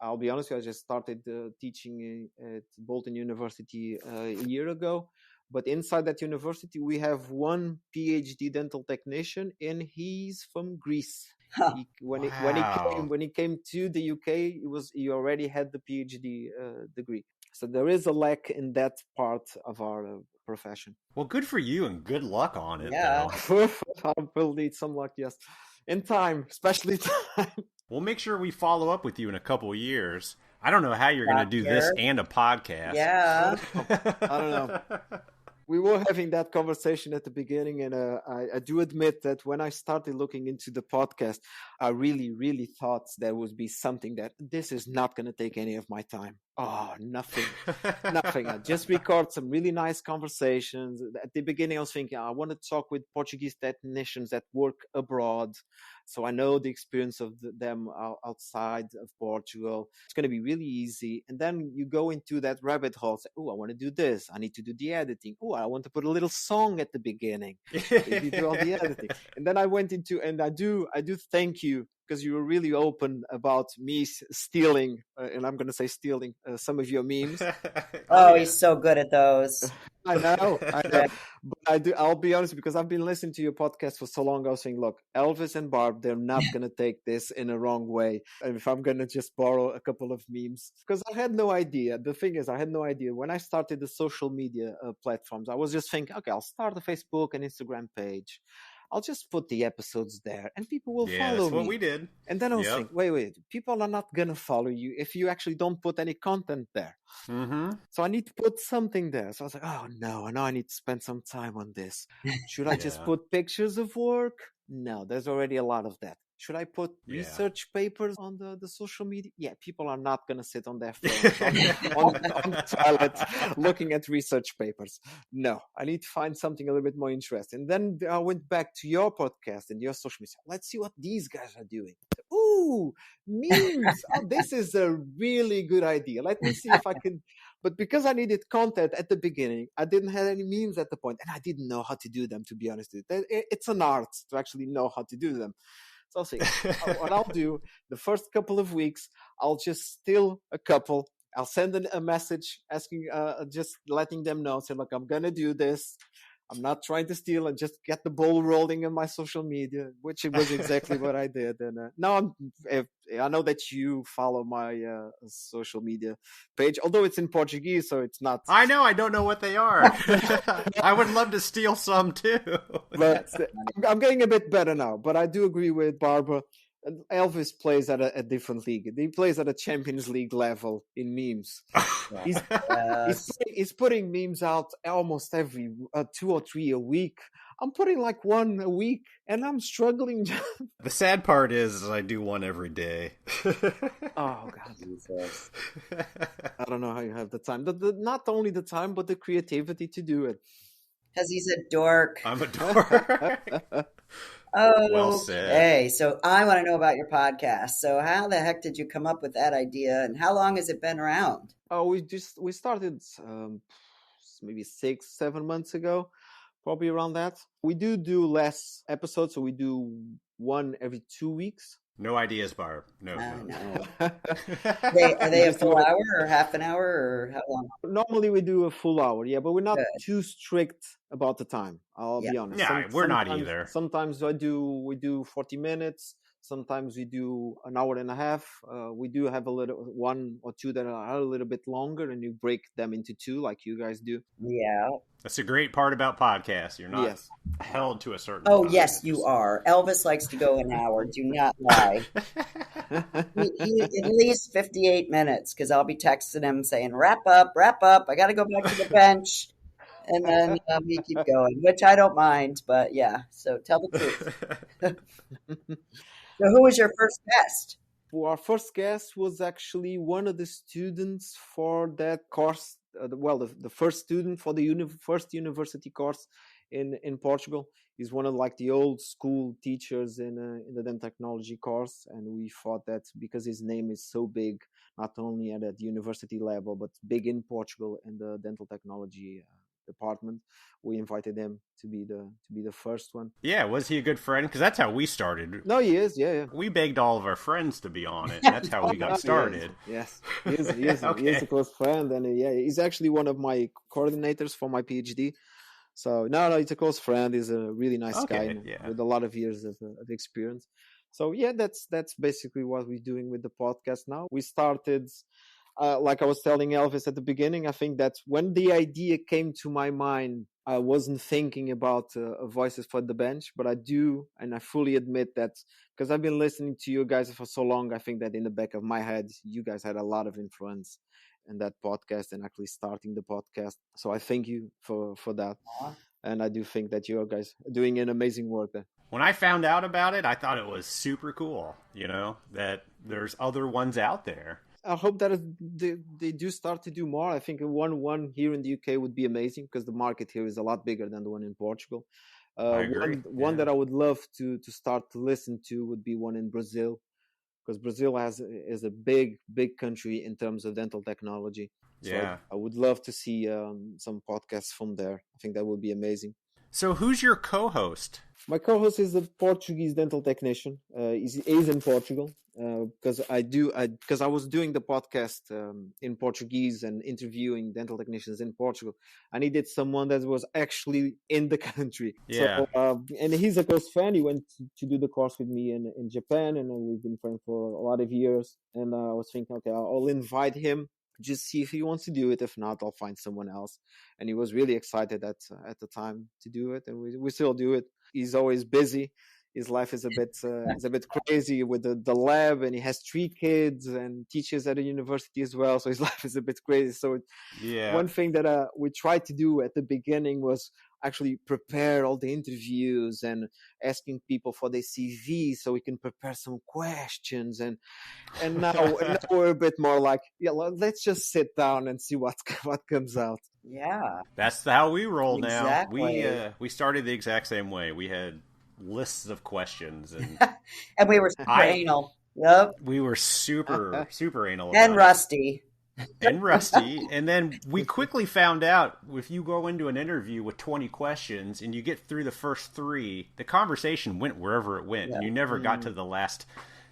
C: I'll be honest with you, I just started teaching at Bolton University a year ago. But inside that university, we have one PhD dental technician, and he's from Greece. When he came to the UK, he already had the PhD degree. So there is a lack in that part of our profession.
A: Well, good for you, and good luck on it.
D: Yeah,
C: I will need some luck, yes, in time, especially time.
A: We'll make sure we follow up with you in a couple of years. I don't know how you're going to do this and a podcast.
D: Yeah,
C: I don't know. We were having that conversation at the beginning, and I do admit that when I started looking into the podcast, I really, really thought there would be something that this is not going to take any of my time. Oh, nothing. I just record some really nice conversations. At the beginning, I was thinking, I want to talk with Portuguese technicians that work abroad, so I know the experience of them outside of Portugal. It's going to be really easy. And then you go into that rabbit hole. Say, oh, I want to do this. I need to do the editing. Oh, I want to put a little song at the beginning. You do all the editing. And then I went into, and I do thank you, because you were really open about me stealing, and I'm going to say stealing, some of your memes.
D: He's so good at those.
C: I know. But I'll be honest, because I've been listening to your podcast for so long. I was saying, look, Elvis and Barb, they're not going to take this in a wrong way. And if I'm going to just borrow a couple of memes, because I had no idea. The thing is, I had no idea. When I started the social media platforms, I was just thinking, okay, I'll start a Facebook and Instagram page. I'll just put the episodes there and people will follow
A: that's
C: me.
A: what we did.
C: And then I was thinking, wait, people are not going to follow you if you actually don't put any content there.
A: Mm-hmm.
C: So I need to put something there. So I was like, oh no, I need to spend some time on this. Should I just put pictures of work? No, there's already a lot of that. Should I put research papers on the social media? Yeah, people are not going to sit on their phones on the toilet looking at research papers. No, I need to find something a little bit more interesting. And then I went back to your podcast and your social media. Let's see what these guys are doing. Ooh, memes. Oh, this is a really good idea. Let me see if I can. But because I needed content at the beginning, I didn't have any memes at the point, and I didn't know how to do them, to be honest with you. It's an art to actually know how to do them. So I'll say, what I'll do, the first couple of weeks, I'll just steal a couple. I'll send a message asking, just letting them know, say, look, I'm going to do this. I'm not trying to steal and just get the ball rolling in my social media, which it was exactly what I did. And now I know that you follow my social media page, although it's in Portuguese, so it's not.
A: I know. I don't know what they are. I would love to steal some too.
C: But I'm getting a bit better now. But I do agree with Barbara. Elvis plays at a different league. He plays at a Champions League level in memes. He's putting memes out almost every 2 or 3 a week. I'm putting like 1 a week, and I'm struggling.
A: The sad part is I do one every day.
C: Oh, God. Jesus. I don't know how you have the time. Not only the time, but the creativity to do it.
D: Because he's a dork.
A: I'm a dork.
D: Oh,
A: well said.
D: Okay, so I want to know about your podcast. So how the heck did you come up with that idea, and how long has it been around?
C: Oh, we started maybe 6-7 months ago, probably around that. We do less episodes, so we do one every 2 weeks.
A: No ideas, Barb. No.
D: Are they a full hour or half an hour or how long?
C: Normally we do a full hour, but we're not too strict about the time. I'll be honest.
A: Yeah, we're not either.
C: Sometimes we do 40 minutes. Sometimes we do an hour and a half. We do have 1 or 2 that are a little bit longer, and you break them into 2 like you guys do.
D: Yeah.
A: That's a great part about podcasts. You're not held to a certain
D: time.
C: Yes,
D: you are. Elvis likes to go an hour. Do not lie. he at least 58 minutes, because I'll be texting him saying, wrap up. I got to go back to the bench. And then we keep going, which I don't mind. But yeah, so tell the truth. So who was your first guest?
C: Well, our first guest was actually one of the students for that course. The first student for the first university course in Portugal. He's one of the old school teachers in the dental technology course, and we thought that because his name is so big, not only at the university level but big in Portugal in the dental technology department, we invited him to be the first one.
A: Yeah, was he a good friend? Because that's how we started.
C: No, he is. Yeah.
A: We begged all of our friends to be on it. And that's how we got started.
C: Yes. He is a close friend, and he's actually one of my coordinators for my PhD. So no, he's a close friend. He's a really nice guy with a lot of years of experience. So that's basically what we're doing with the podcast now. We started. Like I was telling Elvis at the beginning, I think that when the idea came to my mind, I wasn't thinking about Voices for the Bench, but I do, and I fully admit that because I've been listening to you guys for so long, I think that in the back of my head, you guys had a lot of influence in that podcast and actually starting the podcast. So I thank you for that. And I do think that you guys are doing an amazing work there.
A: When I found out about it, I thought it was super cool, that there's other ones out there.
C: I hope that they do start to do more. I think one here in the UK would be amazing because the market here is a lot bigger than the one in Portugal.
A: I agree.
C: One that I would love to start to listen to would be one in Brazil, because Brazil is a big country in terms of dental technology. So I would love to see some podcasts from there. I think that would be amazing.
A: So who's your co-host?
C: My co-host is a Portuguese dental technician. He's in Portugal because I was doing the podcast in Portuguese and interviewing dental technicians in Portugal. I needed someone that was actually in the country.
A: Yeah.
C: So, and he's a close friend. He went to do the course with me in Japan, and we've been friends for a lot of years. And I was thinking, okay, I'll invite him. Just see if he wants to do it. If not, I'll find someone else. And he was really excited at the time to do it, and we still do it. he's always busy. His life is a bit crazy with the lab, and he has 3 kids and teaches at a university as well. So his life is a bit crazy. So one thing that we tried to do at the beginning was actually prepare all the interviews and asking people for their CV so we can prepare some questions. And now we're a bit more like, let's just sit down and see what comes out.
D: Yeah,
A: that's how we roll now.
D: Exactly.
A: We started the exact same way. We had lists of questions, and
D: and we were super anal. Yep.
A: We were super anal about
D: and rusty.
A: And rusty. And then we quickly found out if you go into an interview with 20 questions and you get through the first 3, the conversation went wherever it went. Yeah. And you never got to the last,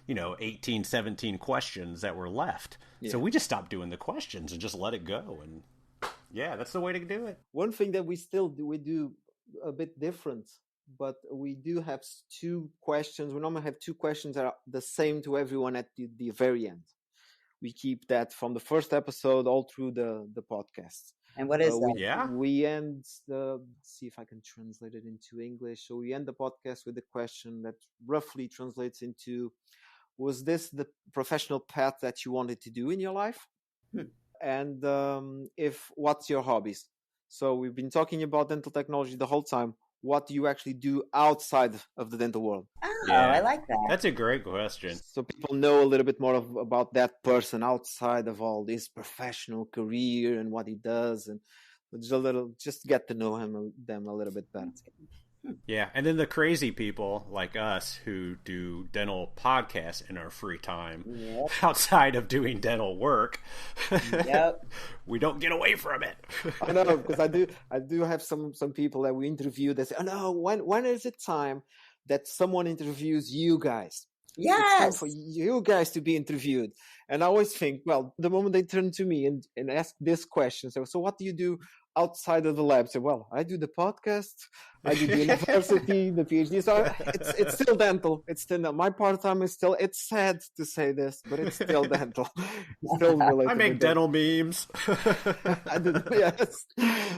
A: 18, 17 questions that were left. Yeah. So we just stopped doing the questions and just let it go. And yeah, that's the way to do it.
C: One thing that we do a bit different, but we do have 2 questions. We normally have 2 questions that are the same to everyone at the very end. We keep that from the first episode all through the podcast.
D: And what is that?
C: We end let's see if I can translate it into English. So we end the podcast with a question that roughly translates into, was this the professional path that you wanted to do in your life? And what's your hobbies? So we've been talking about dental technology the whole time. What do you actually do outside of the dental world?
D: Oh, I like that.
A: That's a great question.
C: So people know a little bit more about that person outside of all this professional career and what he does, and just get to know them a little bit better.
A: Yeah, and then the crazy people like us who do dental podcasts in our free time outside of doing dental work.
D: Yep.
A: We don't get away from it.
C: I know, because I do have some people that we interview that say, "Oh no, when is it time that someone interviews you guys?"
D: Yes.
C: It's time for you guys to be interviewed. And I always think, well, the moment they turn to me and ask this question, so what do you do outside of the lab? So, well, I do the podcast, I do the university, the PhD. So it's still dental. It's still my part-time is still, it's sad to say this, but it's still dental. It's still related.
A: I make dental memes.
C: I do, yes.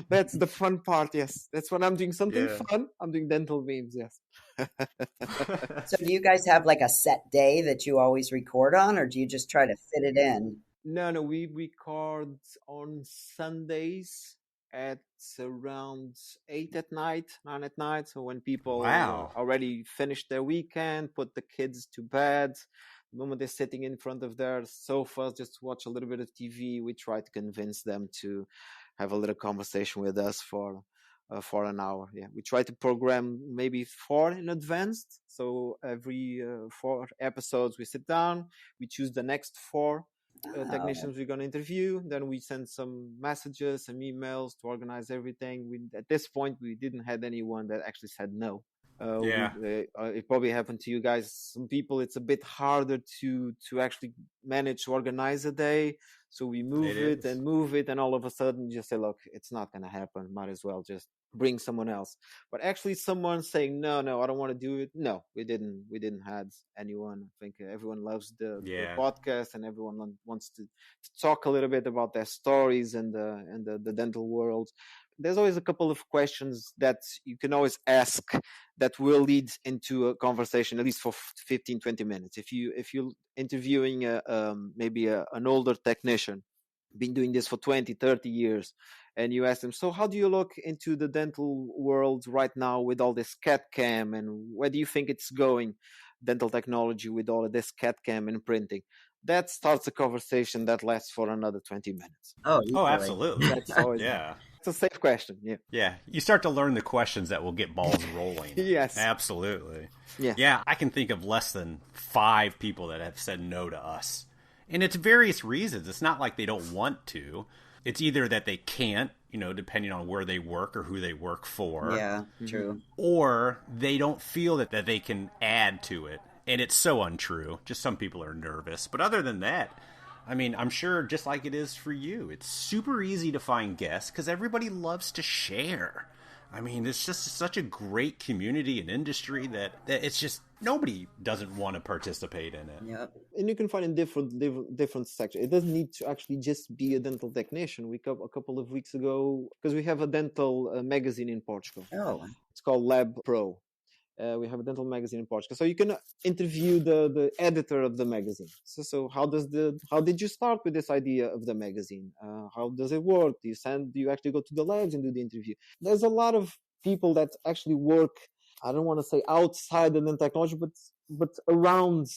C: That's the fun part, yes. That's when I'm doing something fun. I'm doing dental memes, yes.
D: So do you guys have like a set day that you always record on, or do you just try to fit it in?
C: No, we record on Sundays at around 8 at night, 9 at night. So when people already finished their weekend, put the kids to bed, the moment they're sitting in front of their sofas just to watch a little bit of TV, we try to convince them to have a little conversation with us for an hour. Yeah, we try to program maybe 4 in advance. So every 4 episodes we sit down, we choose the next 4 technicians we're going to interview. Then we send some messages, some emails to organize everything. At this point, we didn't have anyone that actually said no. It probably happened to you guys. Some people, it's a bit harder to actually manage to organize a day. So we move it, and all of a sudden just say, look, it's not going to happen. Might as well just bring someone else. But actually someone saying, no, I don't want to do it. No, we didn't have anyone. I think everyone loves the podcast, and everyone wants to talk a little bit about their stories and the dental world. There's always a couple of questions that you can always ask that will lead into a conversation, at least for 15, 20 minutes. If you're interviewing maybe an older technician, been doing this for 20, 30 years, and you ask them, so how do you look into the dental world right now with all this CAD/CAM, and where do you think it's going, dental technology with all of this CAD/CAM and printing? That starts a conversation that lasts for another 20 minutes.
A: Oh, absolutely.
C: That's always, it's a safe question.
A: Yeah. You start to learn the questions that will get balls rolling.
C: Yes.
A: Absolutely.
C: Yeah.
A: Yeah. I can think of less than 5 people that have said no to us. And it's various reasons. It's not like they don't want to. It's either that they can't, depending on where they work or who they work for.
D: Yeah, true.
A: Or they don't feel that they can add to it. And it's so untrue. Just some people are nervous. But other than that, I mean, I'm sure just like it is for you, it's super easy to find guests because everybody loves to share. I mean, it's just such a great community and industry that it's just nobody doesn't want to participate in it.
D: Yep.
C: And you can find in different sectors. It doesn't need to actually just be a dental technician. A couple of weeks ago, because we have a dental magazine in Portugal.
D: Oh.
C: It's called Lab Pro. We have a dental magazine in Portugal, so you can interview the editor of the magazine. So how did you start with this idea of the magazine? How does it work? Do you actually go to the labs and do the interview? There's a lot of people that actually work. I don't want to say outside the dental technology, but around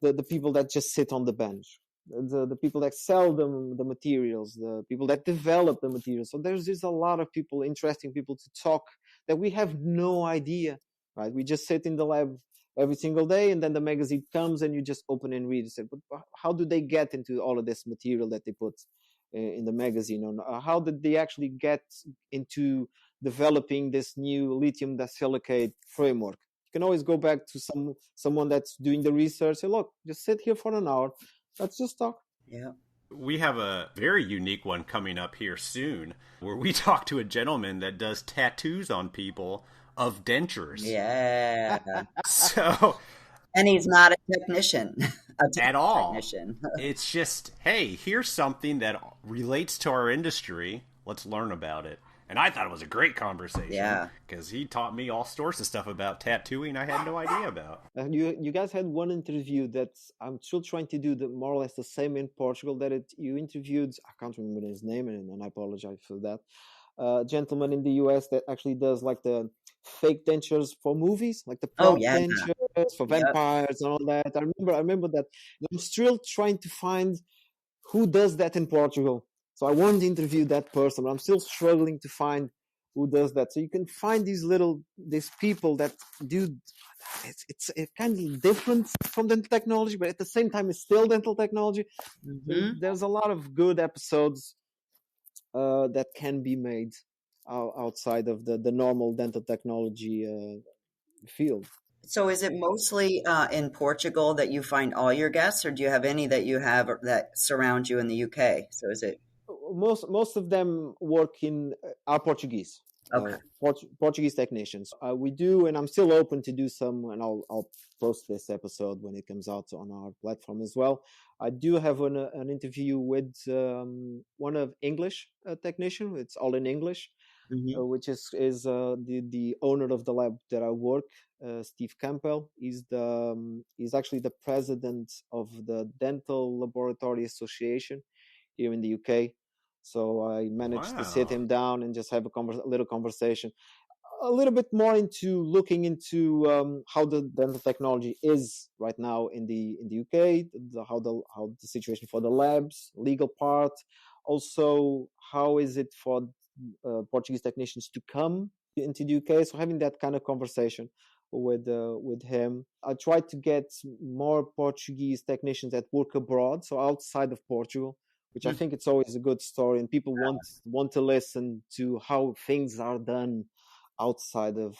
C: the people that just sit on the bench. The people that sell them the materials, the people that develop the materials. So there's just a lot of people, interesting people to talk that we have no idea, right? We just sit in the lab every single day, and then the magazine comes and you just open and read. And say, but how do they get into all of this material that they put in the magazine? Or how did they actually get into developing this new lithium disilicate framework? You can always go back to someone that's doing the research. Say, look, just sit here for an hour. Let's just talk.
D: Yeah.
A: We have a very unique one coming up here soon where we talk to a gentleman that does tattoos on people of dentures.
D: Yeah.
A: So,
D: and he's not a technician.
A: At all. It's just, hey, here's something that relates to our industry. Let's learn about it. And I thought it was a great conversation.
D: Yeah.
A: Because he taught me all sorts of stuff about tattooing I had no idea about.
C: You guys had one interview that I'm still trying to do more or less the same in Portugal. You interviewed, I can't remember his name, and I apologize for that. Gentleman in the US that actually does like the fake dentures for movies, like the prop dentures for vampires and all that. I remember that. I'm still trying to find who does that in Portugal. So I want to interview that person, but I'm still struggling to find who does that. So you can find these people that do. It's kind of different from dental technology, but at the same time, it's still dental technology. Mm-hmm. There's a lot of good episodes that can be made outside of the normal dental technology field.
D: So is it mostly in Portugal that you find all your guests, or do you have any that you have that surround you in the UK? So is it
C: most of them work in are Portuguese.
D: Okay.
C: Portuguese technicians. We do, and I'm still open to do some, and I'll post this episode when it comes out on our platform as well. I do have an interview with one of English technician. It's all in English, mm-hmm. Which is the owner of the lab that I work, Steve Campbell. He's actually the president of the Dental Laboratory Association here in the UK. So I managed to sit him down and just have a little conversation, a little bit more into looking into how the dental technology is right now in the UK, how the situation for the labs, legal part, also how is it for Portuguese technicians to come into the UK. So having that kind of conversation with him, I try to get more Portuguese technicians that work abroad, so outside of Portugal, which I think it's always a good story, and people want to listen to how things are done outside of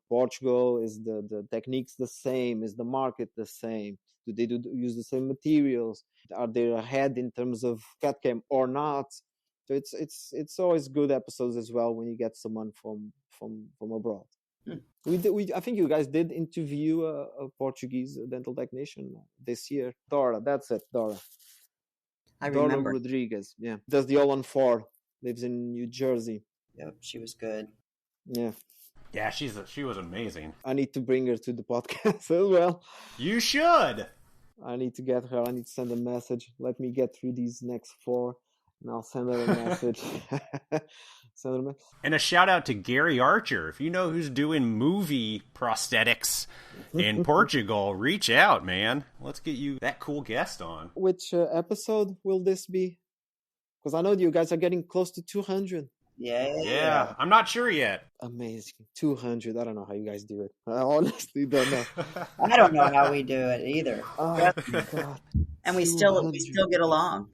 C: Portugal. Is the techniques the same? Is the market the same? Do they use the same materials? Are they ahead in terms of CAD/CAM or not? So it's always good episodes as well when you get someone from abroad. I think you guys did interview a Portuguese dental technician this year. Dora, that's it, Dora.
D: I remember.
C: Dora Rodriguez, yeah. Does the All-on-4, lives in New Jersey.
D: Yep, she was good.
C: Yeah.
A: Yeah, she was amazing.
C: I need to bring her to the podcast as well.
A: You should!
C: I need to get her. I need to send a message. Let me get through these next 4, and I'll send her a message.
A: And a shout out to Gary Archer. If you know who's doing movie prosthetics in Portugal, reach out, man. Let's get you that cool guest on.
C: Which episode will this be? Because I know you guys are getting close to 200.
D: Yeah.
A: I'm not sure yet.
C: Amazing. 200. I don't know how you guys do it. I honestly don't know.
D: I don't know how we do it either.
C: Oh, God.
D: And we still get along.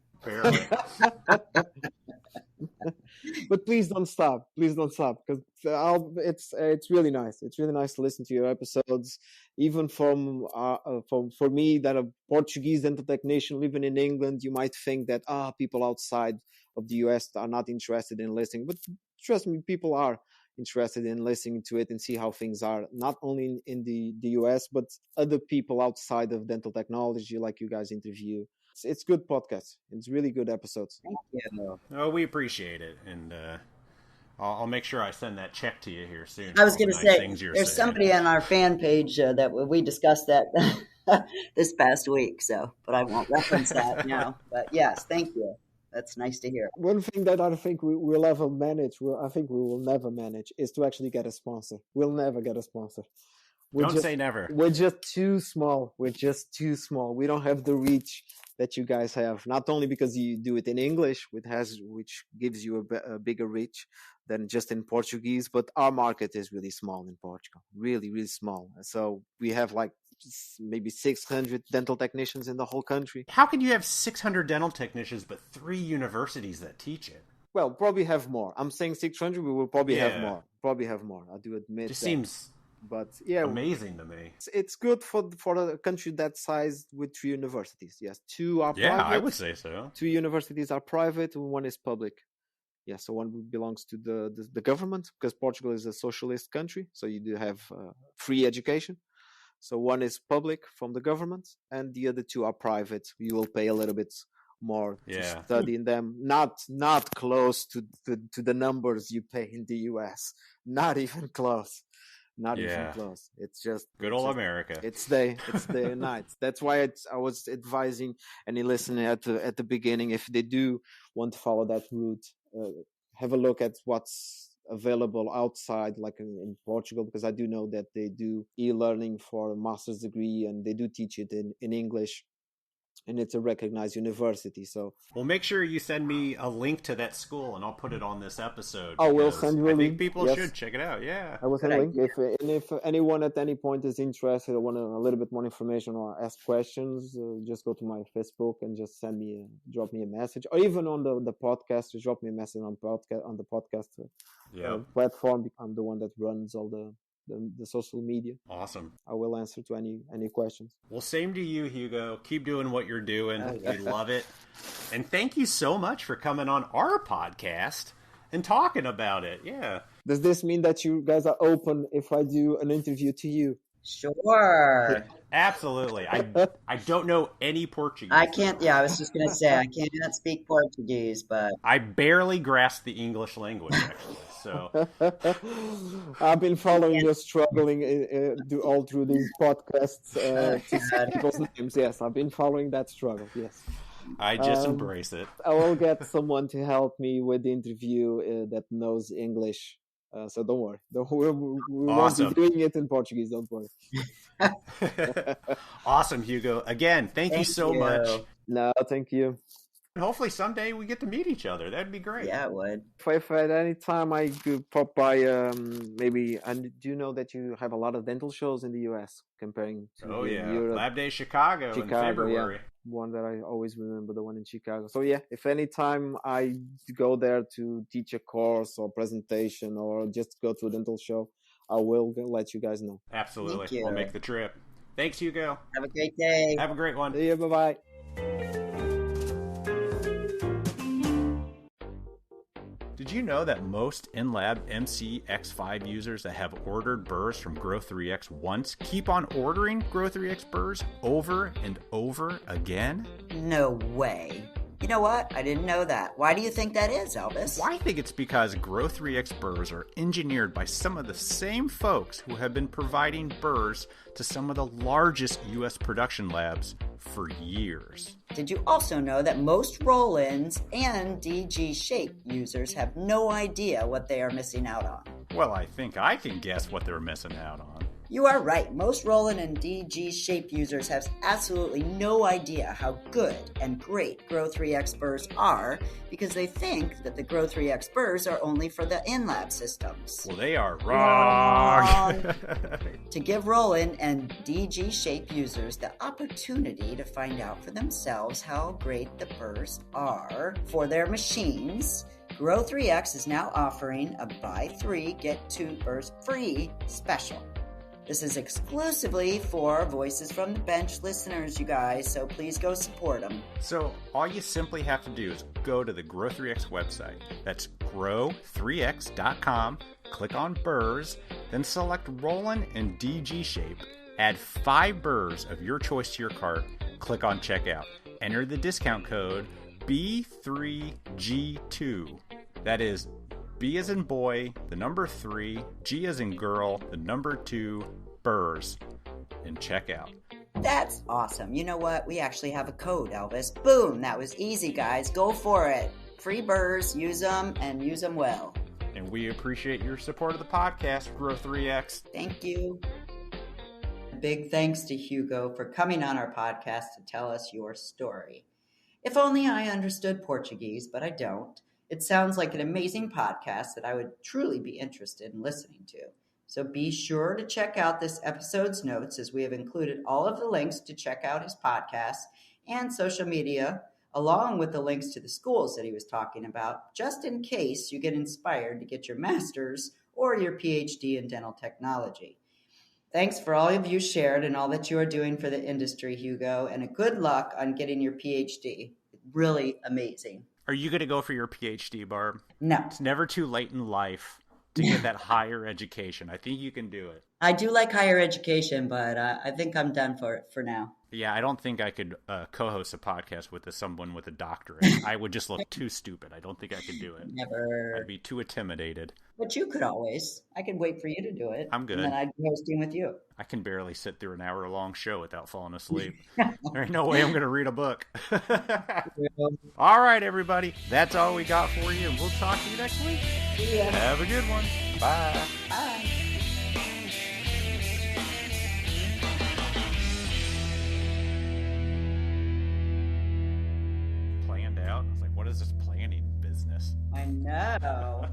C: But please don't stop. Please don't stop, because it's really nice. It's really nice to listen to your episodes, even for me, that a Portuguese dental technician living in England. You might think that people outside of the US are not interested in listening, but trust me, people are interested in listening to it and see how things are, not only in the US, but other people outside of dental technology, like you guys interview. It's good podcasts. It's really good episodes.
D: Thank you.
A: Oh, we appreciate it. And I'll make sure I send that check to you here soon.
D: I was going to say, there's somebody on our fan page that we discussed that this past week, but I won't reference that now. But yes, thank you. That's nice to hear.
C: One thing that I think we'll ever manage, I think we will never manage, is to actually get a sponsor. We'll never get a sponsor.
A: Don't say never.
C: We're just too small. We don't have the reach that you guys have. Not only because you do it in English, which gives you a bigger reach than just in Portuguese, but our market is really small in Portugal. Really, really small. So we have like maybe 600 dental technicians in the whole country.
A: How can you have 600 dental technicians but 3 universities that teach it?
C: Well, probably have more. I'm saying 600. We will probably have more. I do admit.
A: Just seems.
C: But yeah,
A: amazing to me.
C: It's good for a country that size with 3 universities. Yes, 2 are private.
A: Yeah, I would say so.
C: 2 universities are private, 1 is public. Yeah, so 1 belongs to the government, because Portugal is a socialist country, so you do have free education. So 1 is public from the government, and the other 2 are private. You will pay a little bit more to study in them. Not close to the numbers you pay in the US. Not even close. Not even close. It's just
A: good old America.
C: It's day and night. That's why I was advising any listener at the beginning, if they do want to follow that route, have a look at what's available outside, like in Portugal, because I do know that they do e-learning for a master's degree, and they do teach it in English. And it's a recognized university. So,
A: well, make sure you send me a link to that school, and I'll put it on this episode.
C: I will send you a link.
A: I think people should check it out. Yeah,
C: I will send a link. If anyone at any point is interested or want a little bit more information or ask questions, just go to my Facebook and just drop me a message, or even on the podcast, just drop me a message on the podcast platform. I'm the one that runs all the social media.
A: Awesome.
C: I will answer to any questions.
A: Well, same to you, Hugo. Keep doing what you're doing. We love it. And thank you so much for coming on our podcast and talking about it. Yeah.
C: Does this mean that you guys are open if I do an interview to you?
D: Sure.
A: Absolutely. I don't know any Portuguese.
D: I can't. Yeah, I was just going to say, I cannot speak Portuguese, but
A: I barely grasp the English language, actually. So
C: I've been following you struggling all through these podcasts to say people's names. Yes, I've been following that struggle. Yes.
A: I just embrace it.
C: I will get someone to help me with the interview that knows English. So don't worry. We won't be doing it in Portuguese. Don't worry.
A: Awesome, Hugo. Again, thank you so much.
C: No, thank you.
A: Hopefully someday we get to meet each other. That'd be great.
D: Yeah, it would.
C: If at any time I could pop by, maybe, and do you know that you have a lot of dental shows in the US comparing to Europe?
A: Lab Day Chicago in February.
C: Yeah. One that I always remember, the one in Chicago. So yeah, if any time I go there to teach a course or presentation or just go to a dental show, I will let you guys know.
A: Absolutely. I'll make the trip. Thanks, Hugo.
D: Have a great day.
A: Have a great one.
C: See you. Bye-bye.
A: Did you know that most in-lab MCX5 users that have ordered burrs from Grow3X once keep on ordering Grow3X burrs over and over again?
D: No way. You know what? I didn't know that. Why do you think that is, Elvis?
A: Well, I think it's because Grow3X burrs are engineered by some of the same folks who have been providing burrs to some of the largest U.S. production labs for years.
D: Did you also know that most roll-ins and DG shape users have no idea what they are missing out on?
A: Well, I think I can guess what they're missing out on.
D: You are right. Most roll-in and DG shape users have absolutely no idea how good and great Grow3X burrs are because they think that the Grow3X burrs are only for the in-lab systems.
A: Well, they are wrong.
D: To give roll-in and DG shape users the opportunity to find out for themselves how great the burrs are for their machines, Grow3X is now offering a buy 3, get 2 burrs free special. This is exclusively for Voices from the Bench listeners, you guys, so please go support them.
A: So all you simply have to do is go to the Grow3X website. That's grow3x.com, click on burrs, then select Rollin and DG shape, add 5 burrs of your choice to your cart, click on checkout. Enter the discount code B3G2. That is B as in boy, the number 3, G as in girl, the number 2, burrs, and check out.
D: That's awesome. You know what? We actually have a code, Elvis. Boom! That was easy, guys. Go for it. Free burrs, use them, and use them well.
A: And we appreciate your support of the podcast, Grow 3X.
D: Thank you. Big thanks to Hugo for coming on our podcast to tell us your story. If only I understood Portuguese, but I don't. It sounds like an amazing podcast that I would truly be interested in listening to. So be sure to check out this episode's notes, as we have included all of the links to check out his podcast and social media, along with the links to the schools that he was talking about, just in case you get inspired to get your master's or your PhD in dental technology. Thanks for all of you shared and all that you are doing for the industry, Hugo, and a good luck on getting your PhD. Really amazing.
A: Are you going to go for your PhD, Barb?
D: No.
A: It's never too late in life to get that higher education. I think you can do it.
D: I do like higher education, but I think I'm done for it for now.
A: Yeah, I don't think I could co-host a podcast with someone with a doctorate. I would just look too stupid. I don't think I could do it.
D: Never.
A: I'd be too intimidated.
D: But you could always. I could wait for you to do it.
A: I'm good.
D: And then I'd be hosting with you.
A: I can barely sit through an hour-long show without falling asleep. There ain't no way I'm going to read a book. All right, everybody. That's all we got for you, and we'll talk to you next week.
D: Yeah.
A: Have a good one. Bye.
D: Bye.
A: Planned out. I was like, what is this planning business?
D: I know.